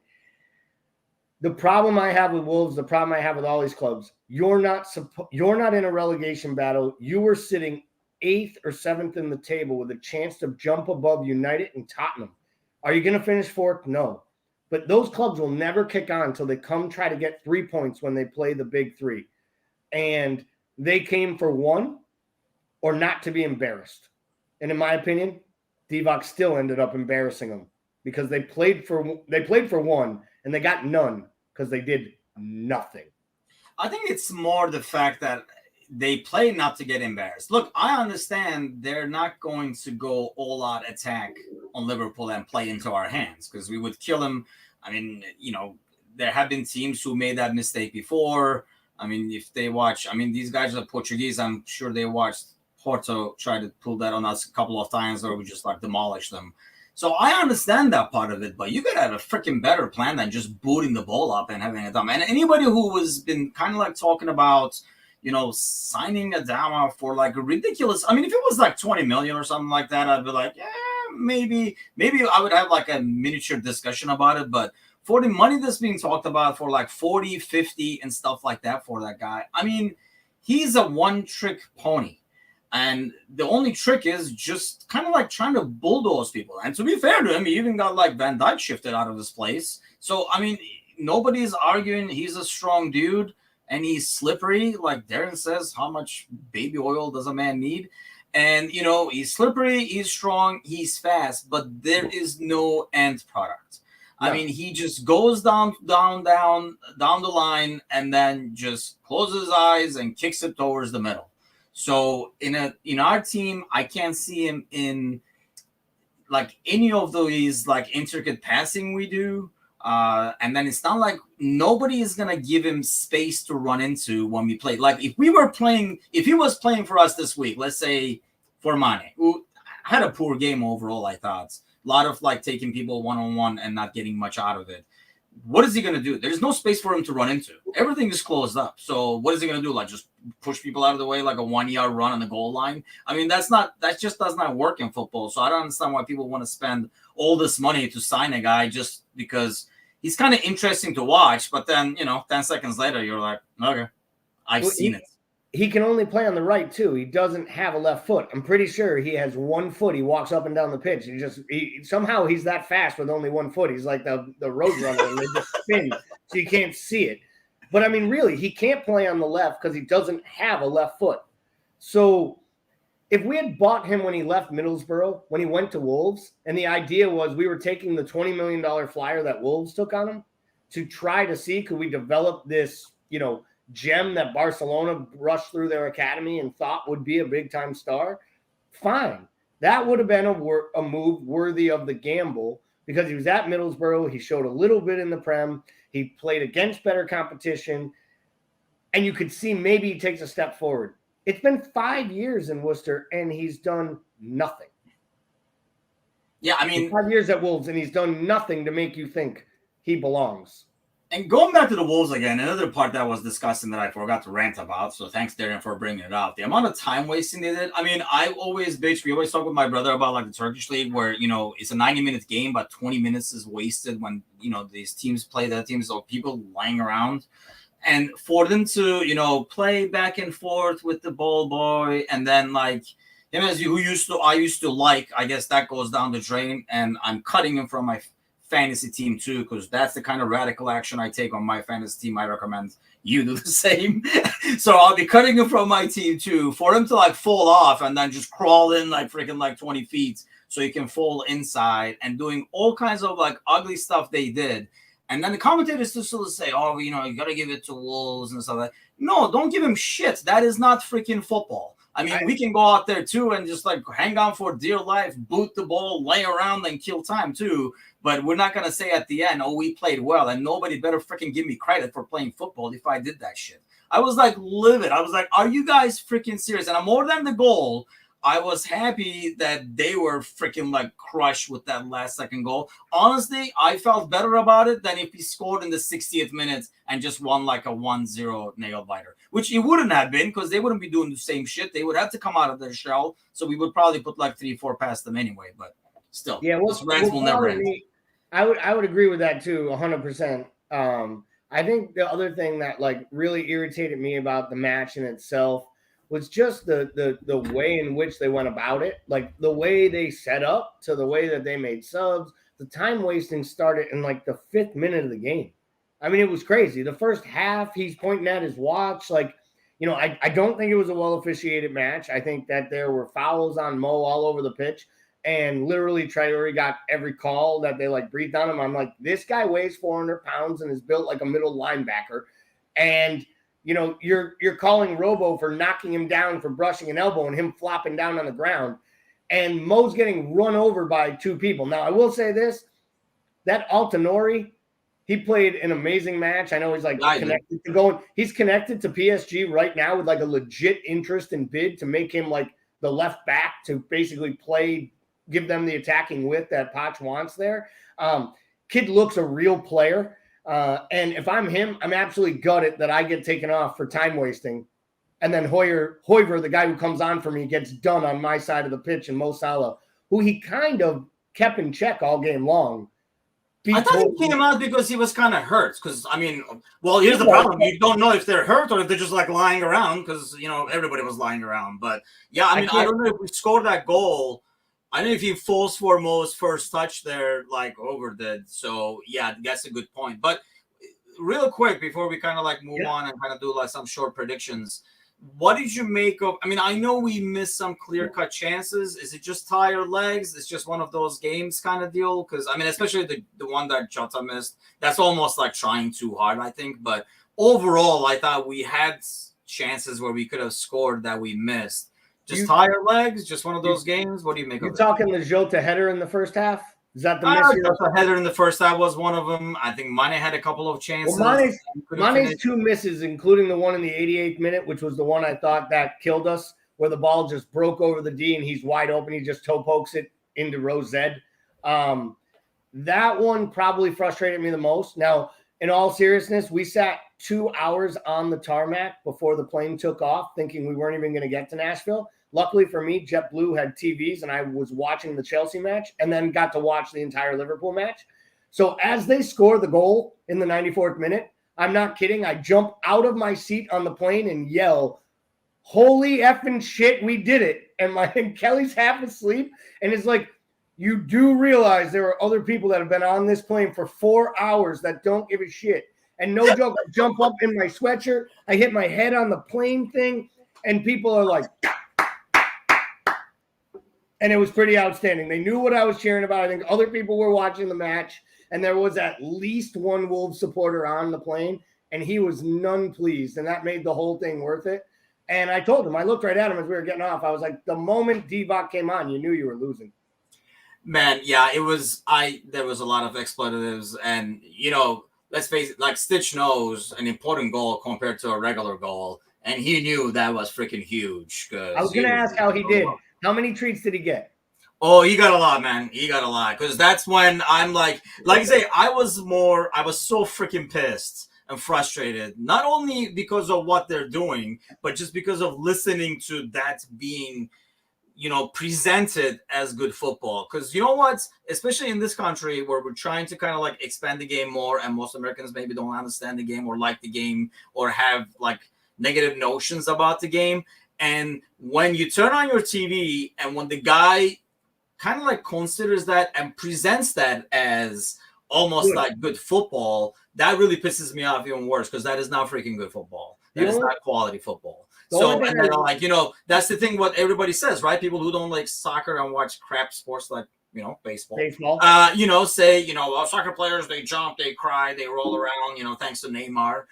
The problem I have with Wolves, the problem I have with all these clubs, you're not in a relegation battle. You were sitting 8th or 7th in the table with a chance to jump above United and Tottenham. Are you going to finish 4th? No. But those clubs will never kick on until they come try to get 3 points when they play the big 3. And they came for 1 or not to be embarrassed. And in my opinion, Divock still ended up embarrassing them because they played for 1 and they got none because they did nothing. I think it's more the fact that they play not to get embarrassed. Look, I understand they're not going to go all out attack on Liverpool and play into our hands because we would kill them. I mean, there have been teams who made that mistake before. I mean, if they watch, these guys are Portuguese. I'm sure they watched Porto try to pull that on us a couple of times or we just like demolish them. So I understand that part of it, but you got to have a freaking better plan than just booting the ball up and having it done. And anybody who has been kind of like talking about, signing Adama for like a ridiculous, if it was like 20 million or something like that, I'd be like, yeah, maybe I would have like a miniature discussion about it. But for the money that's being talked about for like 40, 50 and stuff like that for that guy, he's a one-trick pony. And the only trick is just kind of like trying to bulldoze people. And to be fair to him, he even got like Van Dijk shifted out of his place. So, nobody's arguing he's a strong dude and he's slippery. Like Darren says, how much baby oil does a man need? And, he's slippery, he's strong, he's fast, but there is no end product. Yeah. He just goes down the line and then just closes his eyes and kicks it towards the middle. So in our team, I can't see him in like any of these like intricate passing we do. And then it's not like nobody is going to give him space to run into when we play. Like if he was playing for us this week, let's say for Mane, who had a poor game overall, I thought. A lot of like taking people one-on-one and not getting much out of it. What is he going to do? There's no space for him to run into. Everything is closed up. So what is he going to do? Like just push people out of the way like a 1-yard run on the goal line? That just does not work in football. So I don't understand why people want to spend all this money to sign a guy just because he's kind of interesting to watch. But then, 10 seconds later, you're like, okay, I've seen it. He can only play on the right too. He doesn't have a left foot. I'm pretty sure he has 1 foot. He walks up and down the pitch. Somehow he's that fast with only 1 foot. He's like the road runner and they just spin so you can't see it. But really, he can't play on the left because he doesn't have a left foot. So if we had bought him when he left Middlesbrough, when he went to Wolves, and the idea was we were taking the $20 million flyer that Wolves took on him to try to see could we develop this, gem that Barcelona rushed through their academy and thought would be a big-time star, fine. That would have been a move worthy of the gamble because he was at Middlesbrough. He showed a little bit in the Prem. He played against better competition, and you could see maybe he takes a step forward. It's been 5 years in Worcester, and he's done nothing. Yeah, 5 years at Wolves, and he's done nothing to make you think he belongs. And going back to the Wolves again, another part that was discussed and that I forgot to rant about, so thanks, Darren, for bringing it up. The amount of time wasting they did. I always bitch. We always talk with my brother about like the Turkish league where, it's a 90-minute game, but 20 minutes is wasted when, these teams play that team. So people lying around. And for them to, play back and forth with the ball boy and then like, him as who I used to like. I guess that goes down the drain, and I'm cutting him from my fantasy team too, because that's the kind of radical action I take on my fantasy team. I recommend you do the same. So I'll be cutting him from my team too, for him to like fall off and then just crawl in like freaking like 20 feet so he can fall inside, and doing all kinds of like ugly stuff they did. And then the commentators just sort of say, oh, you know, you got to give it to Wolves and stuff like that. No, don't give him shit. That is not freaking football. I mean, we can go out there too and just like hang on for dear life, boot the ball, lay around and kill time too. But we're not going to say at the end, oh, we played well. And nobody better freaking give me credit for playing football if I did that shit. I was like livid. I was like, are you guys freaking serious? And more than the goal, I was happy that they were freaking like crushed with that last second goal. Honestly, I felt better about it than if he scored in the 60th minute and just won like a 1-0 nail biter, which it wouldn't have been, because they wouldn't be doing the same shit. They would have to come out of their shell. So we would probably put like 3-4 past them anyway. But still, this Reds will never end. I would agree with that too, 100%. I think the other thing that like really irritated me about the match in itself was just the way in which they went about it, like the way they set up to the way that they made subs. The time wasting started in like the 5th minute of the game. I mean, it was crazy. The first half, he's pointing at his watch. Like, you know, I don't think it was a well officiated match. I think that there were fouls on Mo all over the pitch, and literally Traore got every call that they like breathed on him. I'm like, this guy weighs 400 pounds and is built like a middle linebacker, and you know, you're calling Robo for knocking him down for brushing an elbow and him flopping down on the ground. And Mo's getting run over by 2 people. Now, I will say this, that Altanori, he played an amazing match. I know he's like connected to going. He's connected to PSG right now with like a legit interest and bid to make him like the left back to basically play, give them the attacking width that Poch wants there. Kid looks a real player. And if I'm him, I'm absolutely gutted that I get taken off for time wasting. And then Hoiver, the guy who comes on for me, gets done on my side of the pitch, and Mo Salah, who he kind of kept in check all game long. I thought he came out because he was kind of hurt. Because, I mean, well, here's the problem. You don't know if they're hurt or if they're just like lying around, because, you know, everybody was lying around. But, yeah, I mean, I don't know if we scored that goal. I don't know if he falls for Mo's first touch there, like Over did. So, yeah, that's a good point. But real quick, before we kind of like move on and kind of do like some short predictions, what did you make of? I mean, I know we missed some clear-cut chances. Is it just tired legs? It's just one of those games kind of deal? Because, I mean, especially the one that Jota missed, that's almost like trying too hard, I think. But overall, I thought we had chances where we could have scored that we missed. Just tired legs? Just one of those games? What do you make of it? You're talking the Jota header in the first half? Is that the The header in the first half was one of them. I think Mane had a couple of chances. Well, Mane's 2 misses, including the one in the 88th minute, which was the one I thought that killed us, where the ball just broke over the D and he's wide open. He just toe pokes it into row Z. That one probably frustrated me the most. Now, in all seriousness, we sat 2 hours on the tarmac before the plane took off, thinking we weren't even going to get to Nashville. Luckily for me, JetBlue had TVs, and I was watching the Chelsea match and then got to watch the entire Liverpool match. So as they score the goal in the 94th minute, I'm not kidding, I jump out of my seat on the plane and yell, holy effing shit, we did it. And Kelly's half asleep, and it's like, you do realize there are other people that have been on this plane for 4 hours that don't give a shit. And no joke, I jump up in my sweatshirt, I hit my head on the plane thing, and people are like, and it was pretty outstanding. They knew what I was cheering about. I think other people were watching the match, and there was at least one Wolves supporter on the plane, and he was none pleased, and that made the whole thing worth it. And I told him, I looked right at him as we were getting off. I was like, the moment Divock came on, you knew you were losing. Man, yeah, there was a lot of expletives, and, you know, let's face it, like Stitch knows an important goal compared to a regular goal, and he knew that was freaking huge. I was going to ask how he did. How many treats did he get? Oh, he got a lot, man. He got a lot. Because that's when I'm like I say, I was so freaking pissed and frustrated, not only because of what they're doing, but just because of listening to that being, you know, presented as good football. Because you know what? Especially in this country where we're trying to kind of like expand the game more, and most Americans maybe don't understand the game or like the game or have like negative notions about the game. And when you turn on your TV and when the guy kind of like considers that and presents that as almost like good football, that really pisses me off even worse, because that is not freaking good football. That is not quality football. So, and then like, that's the thing what everybody says, right? People who don't like soccer and watch crap sports like, baseball. Say, well, soccer players, they jump, they cry, they roll around, thanks to Neymar.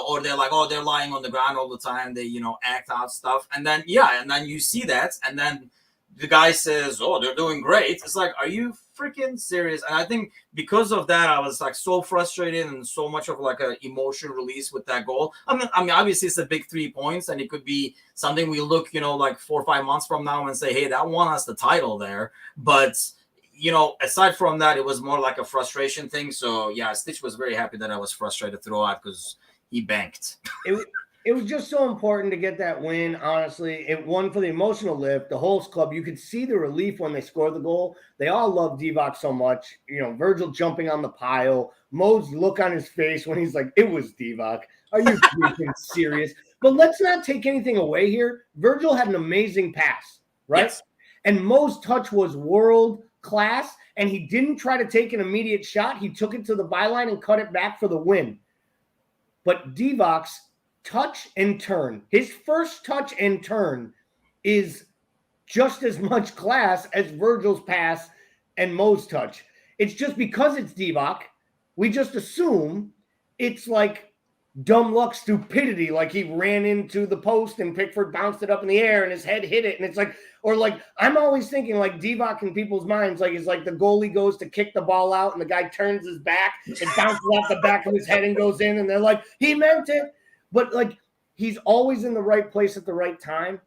Or they're like, they're lying on the ground all the time. They, act out stuff. And then, and then you see that. And then the guy says, they're doing great. It's like, are you freaking serious? And I think because of that, I was like so frustrated and so much of like an emotion release with that goal. I mean, obviously it's a big 3 points, and it could be something we look, like 4 or 5 months from now and say, hey, that won us the title there. But, aside from that, it was more like a frustration thing. So yeah, Stitch was very happy that I was frustrated throughout because he banked. It was just so important to get that win, honestly. It won for the emotional lift. The whole club, you could see the relief when they scored the goal. They all love Divock so much. Virgil jumping on the pile. Mo's look on his face when he's like, it was Divock. Are you freaking serious? But let's not take anything away here. Virgil had an amazing pass, right? Yes. And Mo's touch was world class, and he didn't try to take an immediate shot. He took it to the byline and cut it back for the win. But Divock's touch and turn, his first touch and turn, is just as much class as Virgil's pass and Mo's touch. It's just because it's Divock, we just assume it's like dumb luck stupidity, like he ran into the post and Pickford bounced it up in the air and his head hit it. And it's like, or like, I'm always thinking like Divock in people's minds, like it's like the goalie goes to kick the ball out and the guy turns his back, it bounces off the back of his head and goes in, and they're like, he meant it. But like, he's always in the right place at the right time.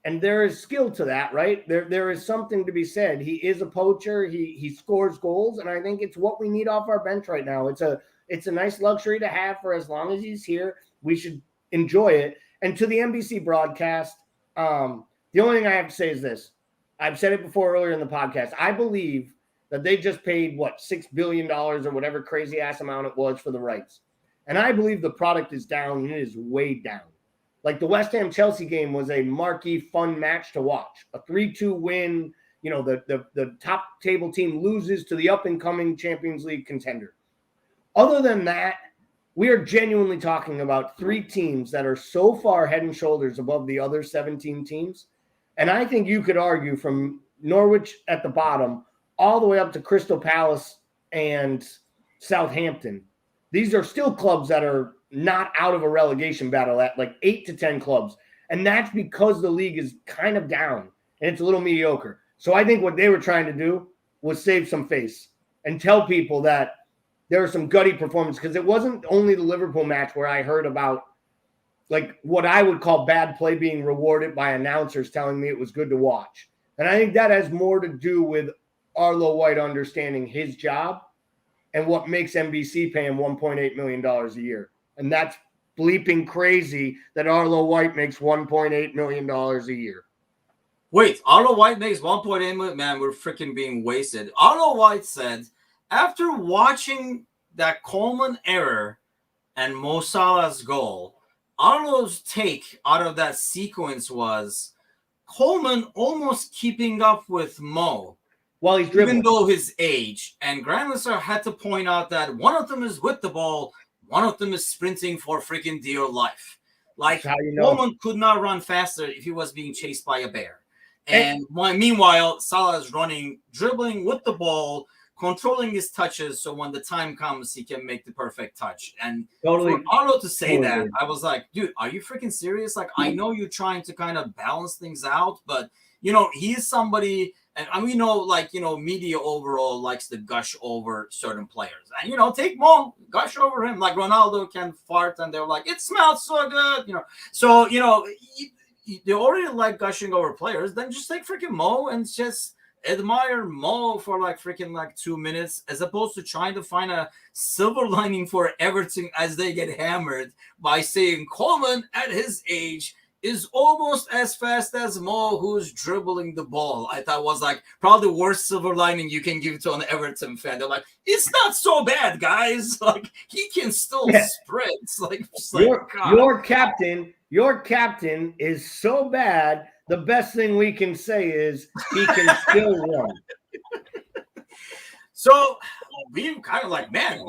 And there is skill to that, right? There is something to be said. He is a poacher. He scores goals. And I think it's what we need off our bench right now. It's a nice luxury to have for as long as he's here. We should enjoy it. And to the NBC broadcast, the only thing I have to say is this. I've said it before earlier in the podcast. I believe that they just paid, $6 billion or whatever crazy ass amount it was for the rights. And I believe the product is down, and it is way down. Like the West Ham-Chelsea game was a marquee, fun match to watch. A 3-2 win, the top table team loses to the up-and-coming Champions League contender. Other than that, we are genuinely talking about 3 teams that are so far head and shoulders above the other 17 teams. And I think you could argue from Norwich at the bottom all the way up to Crystal Palace and Southampton. These are still clubs that are not out of a relegation battle at like 8 to 10 clubs. And that's because the league is kind of down and it's a little mediocre. So I think what they were trying to do was save some face and tell people that there are some gutty performances, because it wasn't only the Liverpool match where I heard about like what I would call bad play being rewarded by announcers telling me it was good to watch. And I think that has more to do with Arlo White understanding his job and what makes NBC pay him $1.8 million a year. And that's bleeping crazy that Arlo White makes $1.8 million a year. Wait, Arlo White makes $1.8 million? Man, we're freaking being wasted. Arlo White said, after watching that Coleman error and Mo Salah's goal, Arlo's take out of that sequence was Coleman almost keeping up with Mo. While he's dribbling. Even though his age. And Grandlisser had to point out that one of them is with the ball, one of them is sprinting for freaking dear life. Like, Coleman could not run faster if he was being chased by a bear. And meanwhile, Salah is running, dribbling with the ball, controlling his touches, so when the time comes, he can make the perfect touch. And for Arlo to say that, I was like, dude, are you freaking serious? Like, I know you're trying to kind of balance things out, but, he's somebody... And we know, media overall likes to gush over certain players. And, take Mo, gush over him. Like Ronaldo can fart and they're like, it smells so good, So, they already like gushing over players. Then just take freaking Mo and just admire Mo for freaking 2 minutes, as opposed to trying to find a silver lining for Everton as they get hammered by saying Coleman at his age is almost as fast as Mo, who's dribbling the ball. I thought was like probably the worst silver lining you can give to an Everton fan. They're like, it's not so bad, guys. Like he can still sprint. Like, your captain is so bad. The best thing we can say is he can still run. So we kind of like, man,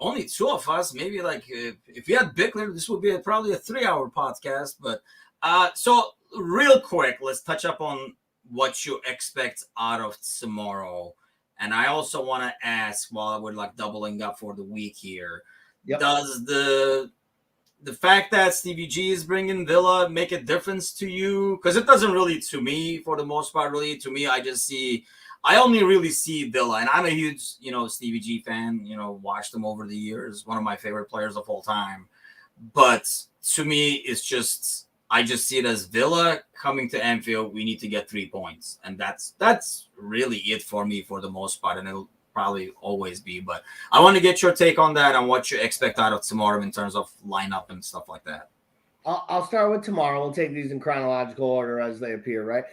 only two of us. Maybe like if we had Bickler, this would be probably a 3-hour podcast. But so real quick, let's touch up on what you expect out of tomorrow. And I also want to ask, while we're like doubling up for the week here, does the fact that Stevie G is bringing Villa make a difference to you? Because it doesn't really, to me, for the most part, really. To me, I only really see Villa, and I'm a huge, Stevie G fan, watched him over the years, one of my favorite players of all time. But to me, I just see it as Villa coming to Anfield. We need to get 3 points. And that's really it for me for the most part. And it'll probably always be, but I want to get your take on that and what you expect out of tomorrow in terms of lineup and stuff like that. I'll start with tomorrow. We'll take these in chronological order as they appear, right?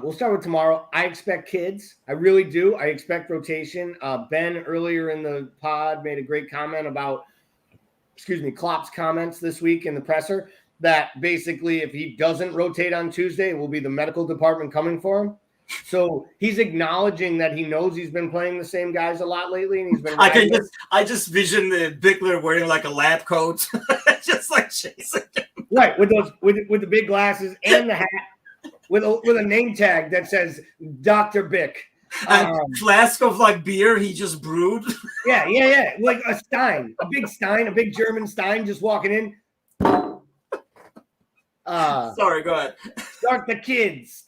We'll start with tomorrow. I expect kids. I really do. I expect rotation. Ben earlier in the pod made a great comment about, Klopp's comments this week in the presser that basically if he doesn't rotate on Tuesday, it will be the medical department coming for him. So he's acknowledging that he knows he's been playing the same guys a lot lately, and he's been. I just vision the Bickler wearing like a lab coat, just like chasing him. Right, with the big glasses and the hat, with a name tag that says Dr. Bick. Flask of like beer he just brewed. Yeah, like a Stein, a big German Stein, just walking in. Sorry, go ahead. Start the kids.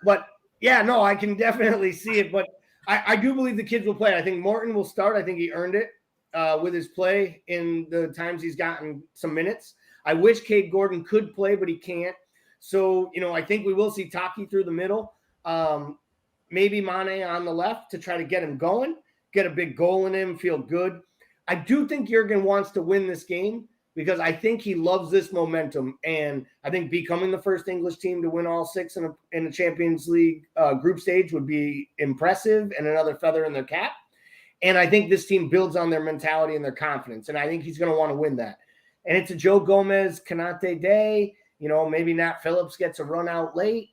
But yeah, no, I can definitely see it. But I do believe the kids will play. I think Morton will start. I think he earned it with his play in the times he's gotten some minutes. I wish Cade Gordon could play, but he can't. So, I think we will see Taki through the middle. Maybe Mane on the left to try to get him going, get a big goal in him, feel good. I do think Jurgen wants to win this game, because I think he loves this momentum, and I think becoming the first English team to win all 6 in the Champions League group stage would be impressive and another feather in their cap. And I think this team builds on their mentality and their confidence, and I think he's going to want to win that. And it's a Joe Gomez, Kanate day. Maybe Nat Phillips gets a run out late.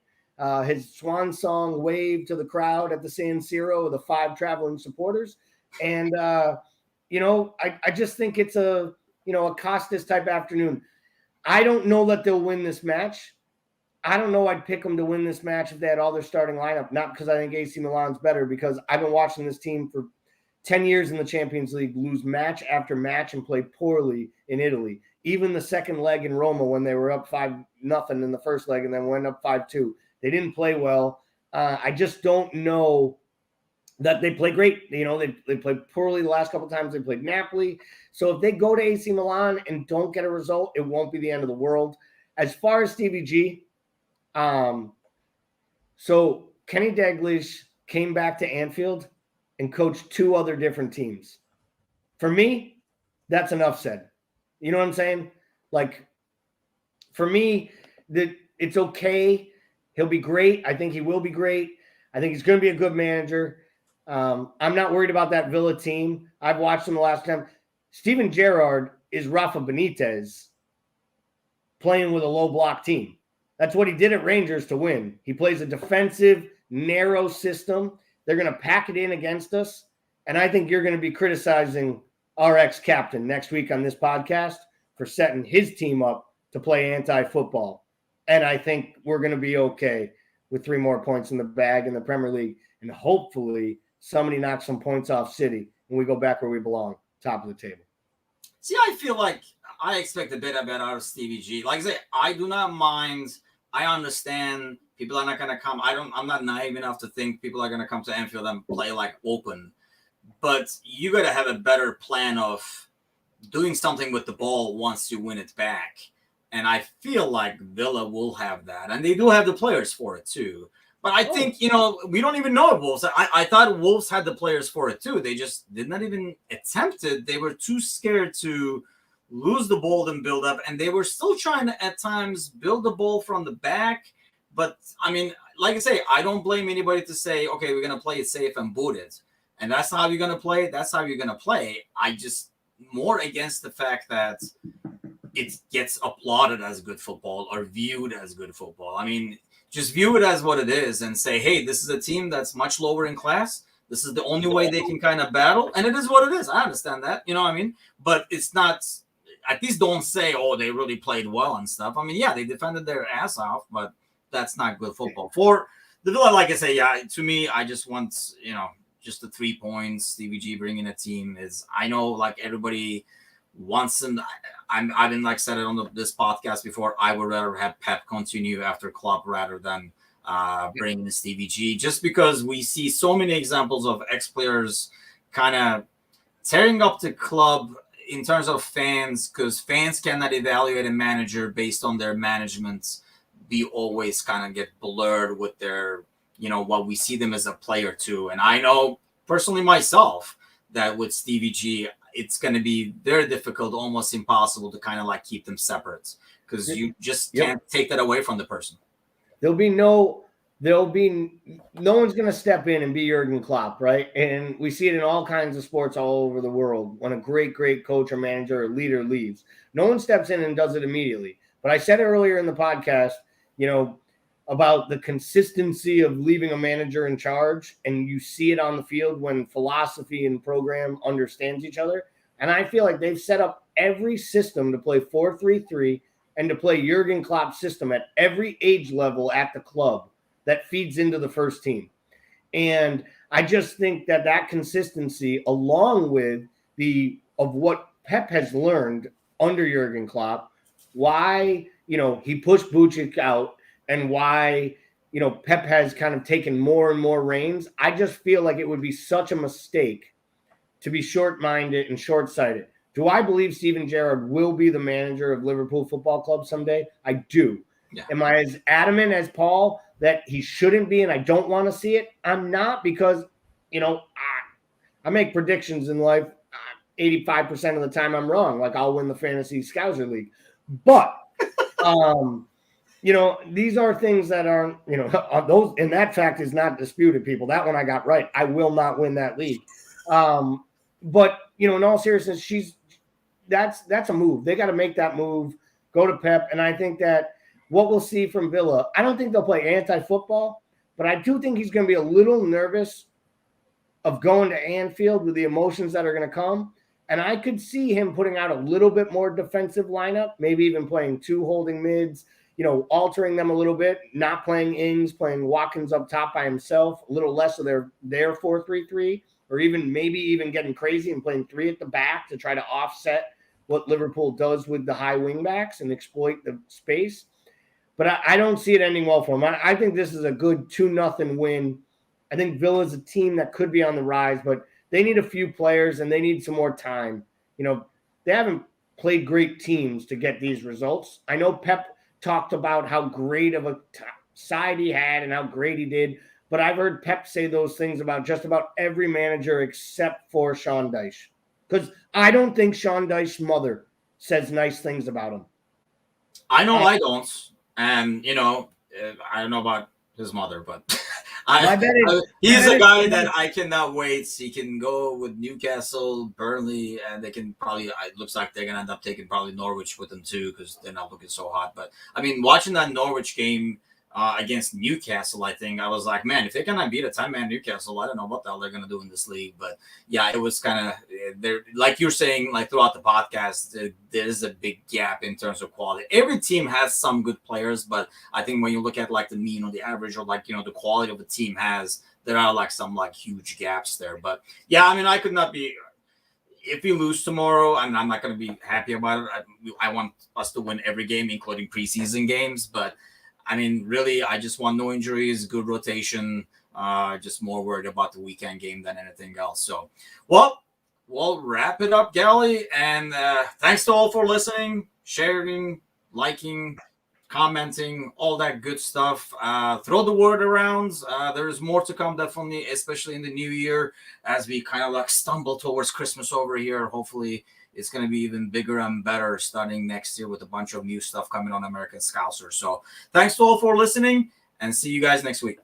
His swan song wave to the crowd at the San Siro with the 5 traveling supporters. And, I just think it's a Costas type afternoon. I don't know that they'll win this match. I don't know I'd pick them to win this match if they had all their starting lineup, not because I think AC Milan's better, because I've been watching this team for 10 years in the Champions League lose match after match and play poorly in Italy. Even the second leg in Roma when they were up 5-0 in the first leg and then went up 5-2. They didn't play well. I just don't know that they play great. They played poorly the last couple of times. They played Napoli. So if they go to AC Milan and don't get a result, it won't be the end of the world. As far as Stevie G, so Kenny Dalglish came back to Anfield and coached 2 other different teams. For me, that's enough said. You know what I'm saying? Like, for me, it's okay. He'll be great. I think he will be great. I think he's going to be a good manager. I'm not worried about that Villa team. I've watched them the last time. Steven Gerrard is Rafa Benitez playing with a low block team. That's what he did at Rangers to win. He plays a defensive, narrow system. They're going to pack it in against us. And I think you're going to be criticizing our ex-captain next week on this podcast for setting his team up to play anti-football. And I think we're going to be okay with 3 more points in the bag in the Premier League. And hopefully somebody knocks some points off City and we go back where we belong, top of the table. See, I feel like I expect a bit out of Stevie G. Like I say, I do not mind. I understand people are not going to come. I'm not naive enough to think people are going to come to Anfield and play like open. But you got to have a better plan of doing something with the ball once you win it back. And I feel like Villa will have that. And they do have the players for it too. But I think, we don't even know Wolves. I thought Wolves had the players for it too. They just did not even attempt it. They were too scared to lose the ball and build up, and they were still trying to at times build the ball from the back. But I mean, like I say, I don't blame anybody to say, okay, we're gonna play it safe and boot it, and that's how you're gonna play. That's how you're gonna play. I just more against the fact that it gets applauded as good football or viewed as good football. I mean, just view it as what it is and say, hey, this is a team that's much lower in class. This is the only way they can kind of battle, and it is what it is. I understand that, you know what I mean? But it's not. At least don't say, oh, they really played well and stuff. I mean, yeah, they defended their ass off, but that's not good football. For the Villa, like I say, yeah, to me, I just want, just the 3 points. Stevie G bringing a team is, I know, like everybody wants him. I've been like said it on this podcast before. I would rather have Pep continue after Klopp rather than bringing in Stevie G, just because we see so many examples of ex-players kind of tearing up the club in terms of fans, because fans cannot evaluate a manager based on their management. Be always kind of get blurred with their, what we see them as a player too. And I know personally myself that with Stevie G, it's going to be very difficult, almost impossible to kind of like keep them separate, because you just can't take that away from the person. There'll be no one's going to step in and be Jurgen Klopp, right? And we see it in all kinds of sports all over the world. When a great coach or manager or leader leaves, no one steps in and does it immediately. But I said earlier in the podcast, about the consistency of leaving a manager in charge, and you see it on the field when philosophy and program understands each other. And I feel like they've set up every system to play 4-3-3 and to play Jurgen Klopp's system at every age level at the club that feeds into the first team. And I just think that consistency, along with what Pep has learned under Jurgen Klopp, why, he pushed Bucic out, and why, Pep has kind of taken more and more reins. I just feel like it would be such a mistake to be short-minded and short-sighted. Do I believe Steven Gerrard will be the manager of Liverpool Football Club someday? I do. Yeah. Am I as adamant as Paul that he shouldn't be and I don't want to see it? I'm not, because, I make predictions in life. 85% of the time I'm wrong. Like, I'll win the fantasy Scouser league. But, these are things that aren't, those, and that fact is not disputed, people. That one I got right. I will not win that league. But, in all seriousness, that's a move. They got to make that move, go to Pep. And I think that what we'll see from Villa, I don't think they'll play anti-football, but I do think he's going to be a little nervous of going to Anfield with the emotions that are going to come. And I could see him putting out a little bit more defensive lineup, maybe even playing 2 holding mids, altering them a little bit, not playing Ings, playing Watkins up top by himself, a little less of their 4-3-3, or maybe even getting crazy and playing 3 at the back to try to offset what Liverpool does with the high wing backs and exploit the space. But I don't see it ending well for him. I think this is a good 2-0 win. I think Villa's a team that could be on the rise, but they need a few players and they need some more time. They haven't played great teams to get these results. I know Pep talked about how great of a side he had and how great he did, but I've heard Pep say those things about just about every manager except for Sean Dyche. Because I don't think Sean Dyche's mother says nice things about him. I know I don't. And, I don't know about his mother, but he's a guy that I cannot wait. He can go with Newcastle, Burnley, and they can probably, it looks like they're going to end up taking probably Norwich with them too, because they're not looking so hot. But, I mean, watching that Norwich game against Newcastle, I think I was like, man, if they cannot beat a 10-man Newcastle, I don't know what the hell they're going to do in this league. But yeah, it was kind of there, like you're saying, like throughout the podcast, there's a big gap in terms of quality. Every team has some good players, but I think when you look at like the mean or the average or like, the quality of the team there are like some like huge gaps there. But yeah, I mean, I could not be. If we lose tomorrow, I'm not going to be happy about it. I want us to win every game, including preseason games, but I mean, really, I just want no injuries, good rotation, just more worried about the weekend game than anything else. So, well, we'll wrap it up, Gally. And thanks to all for listening, sharing, liking, commenting, all that good stuff. Throw the word around. There's more to come, definitely, especially in the new year as we kind of like stumble towards Christmas over here. Hopefully, it's going to be even bigger and better starting next year with a bunch of new stuff coming on American Scouser. So thanks to all for listening, and see you guys next week.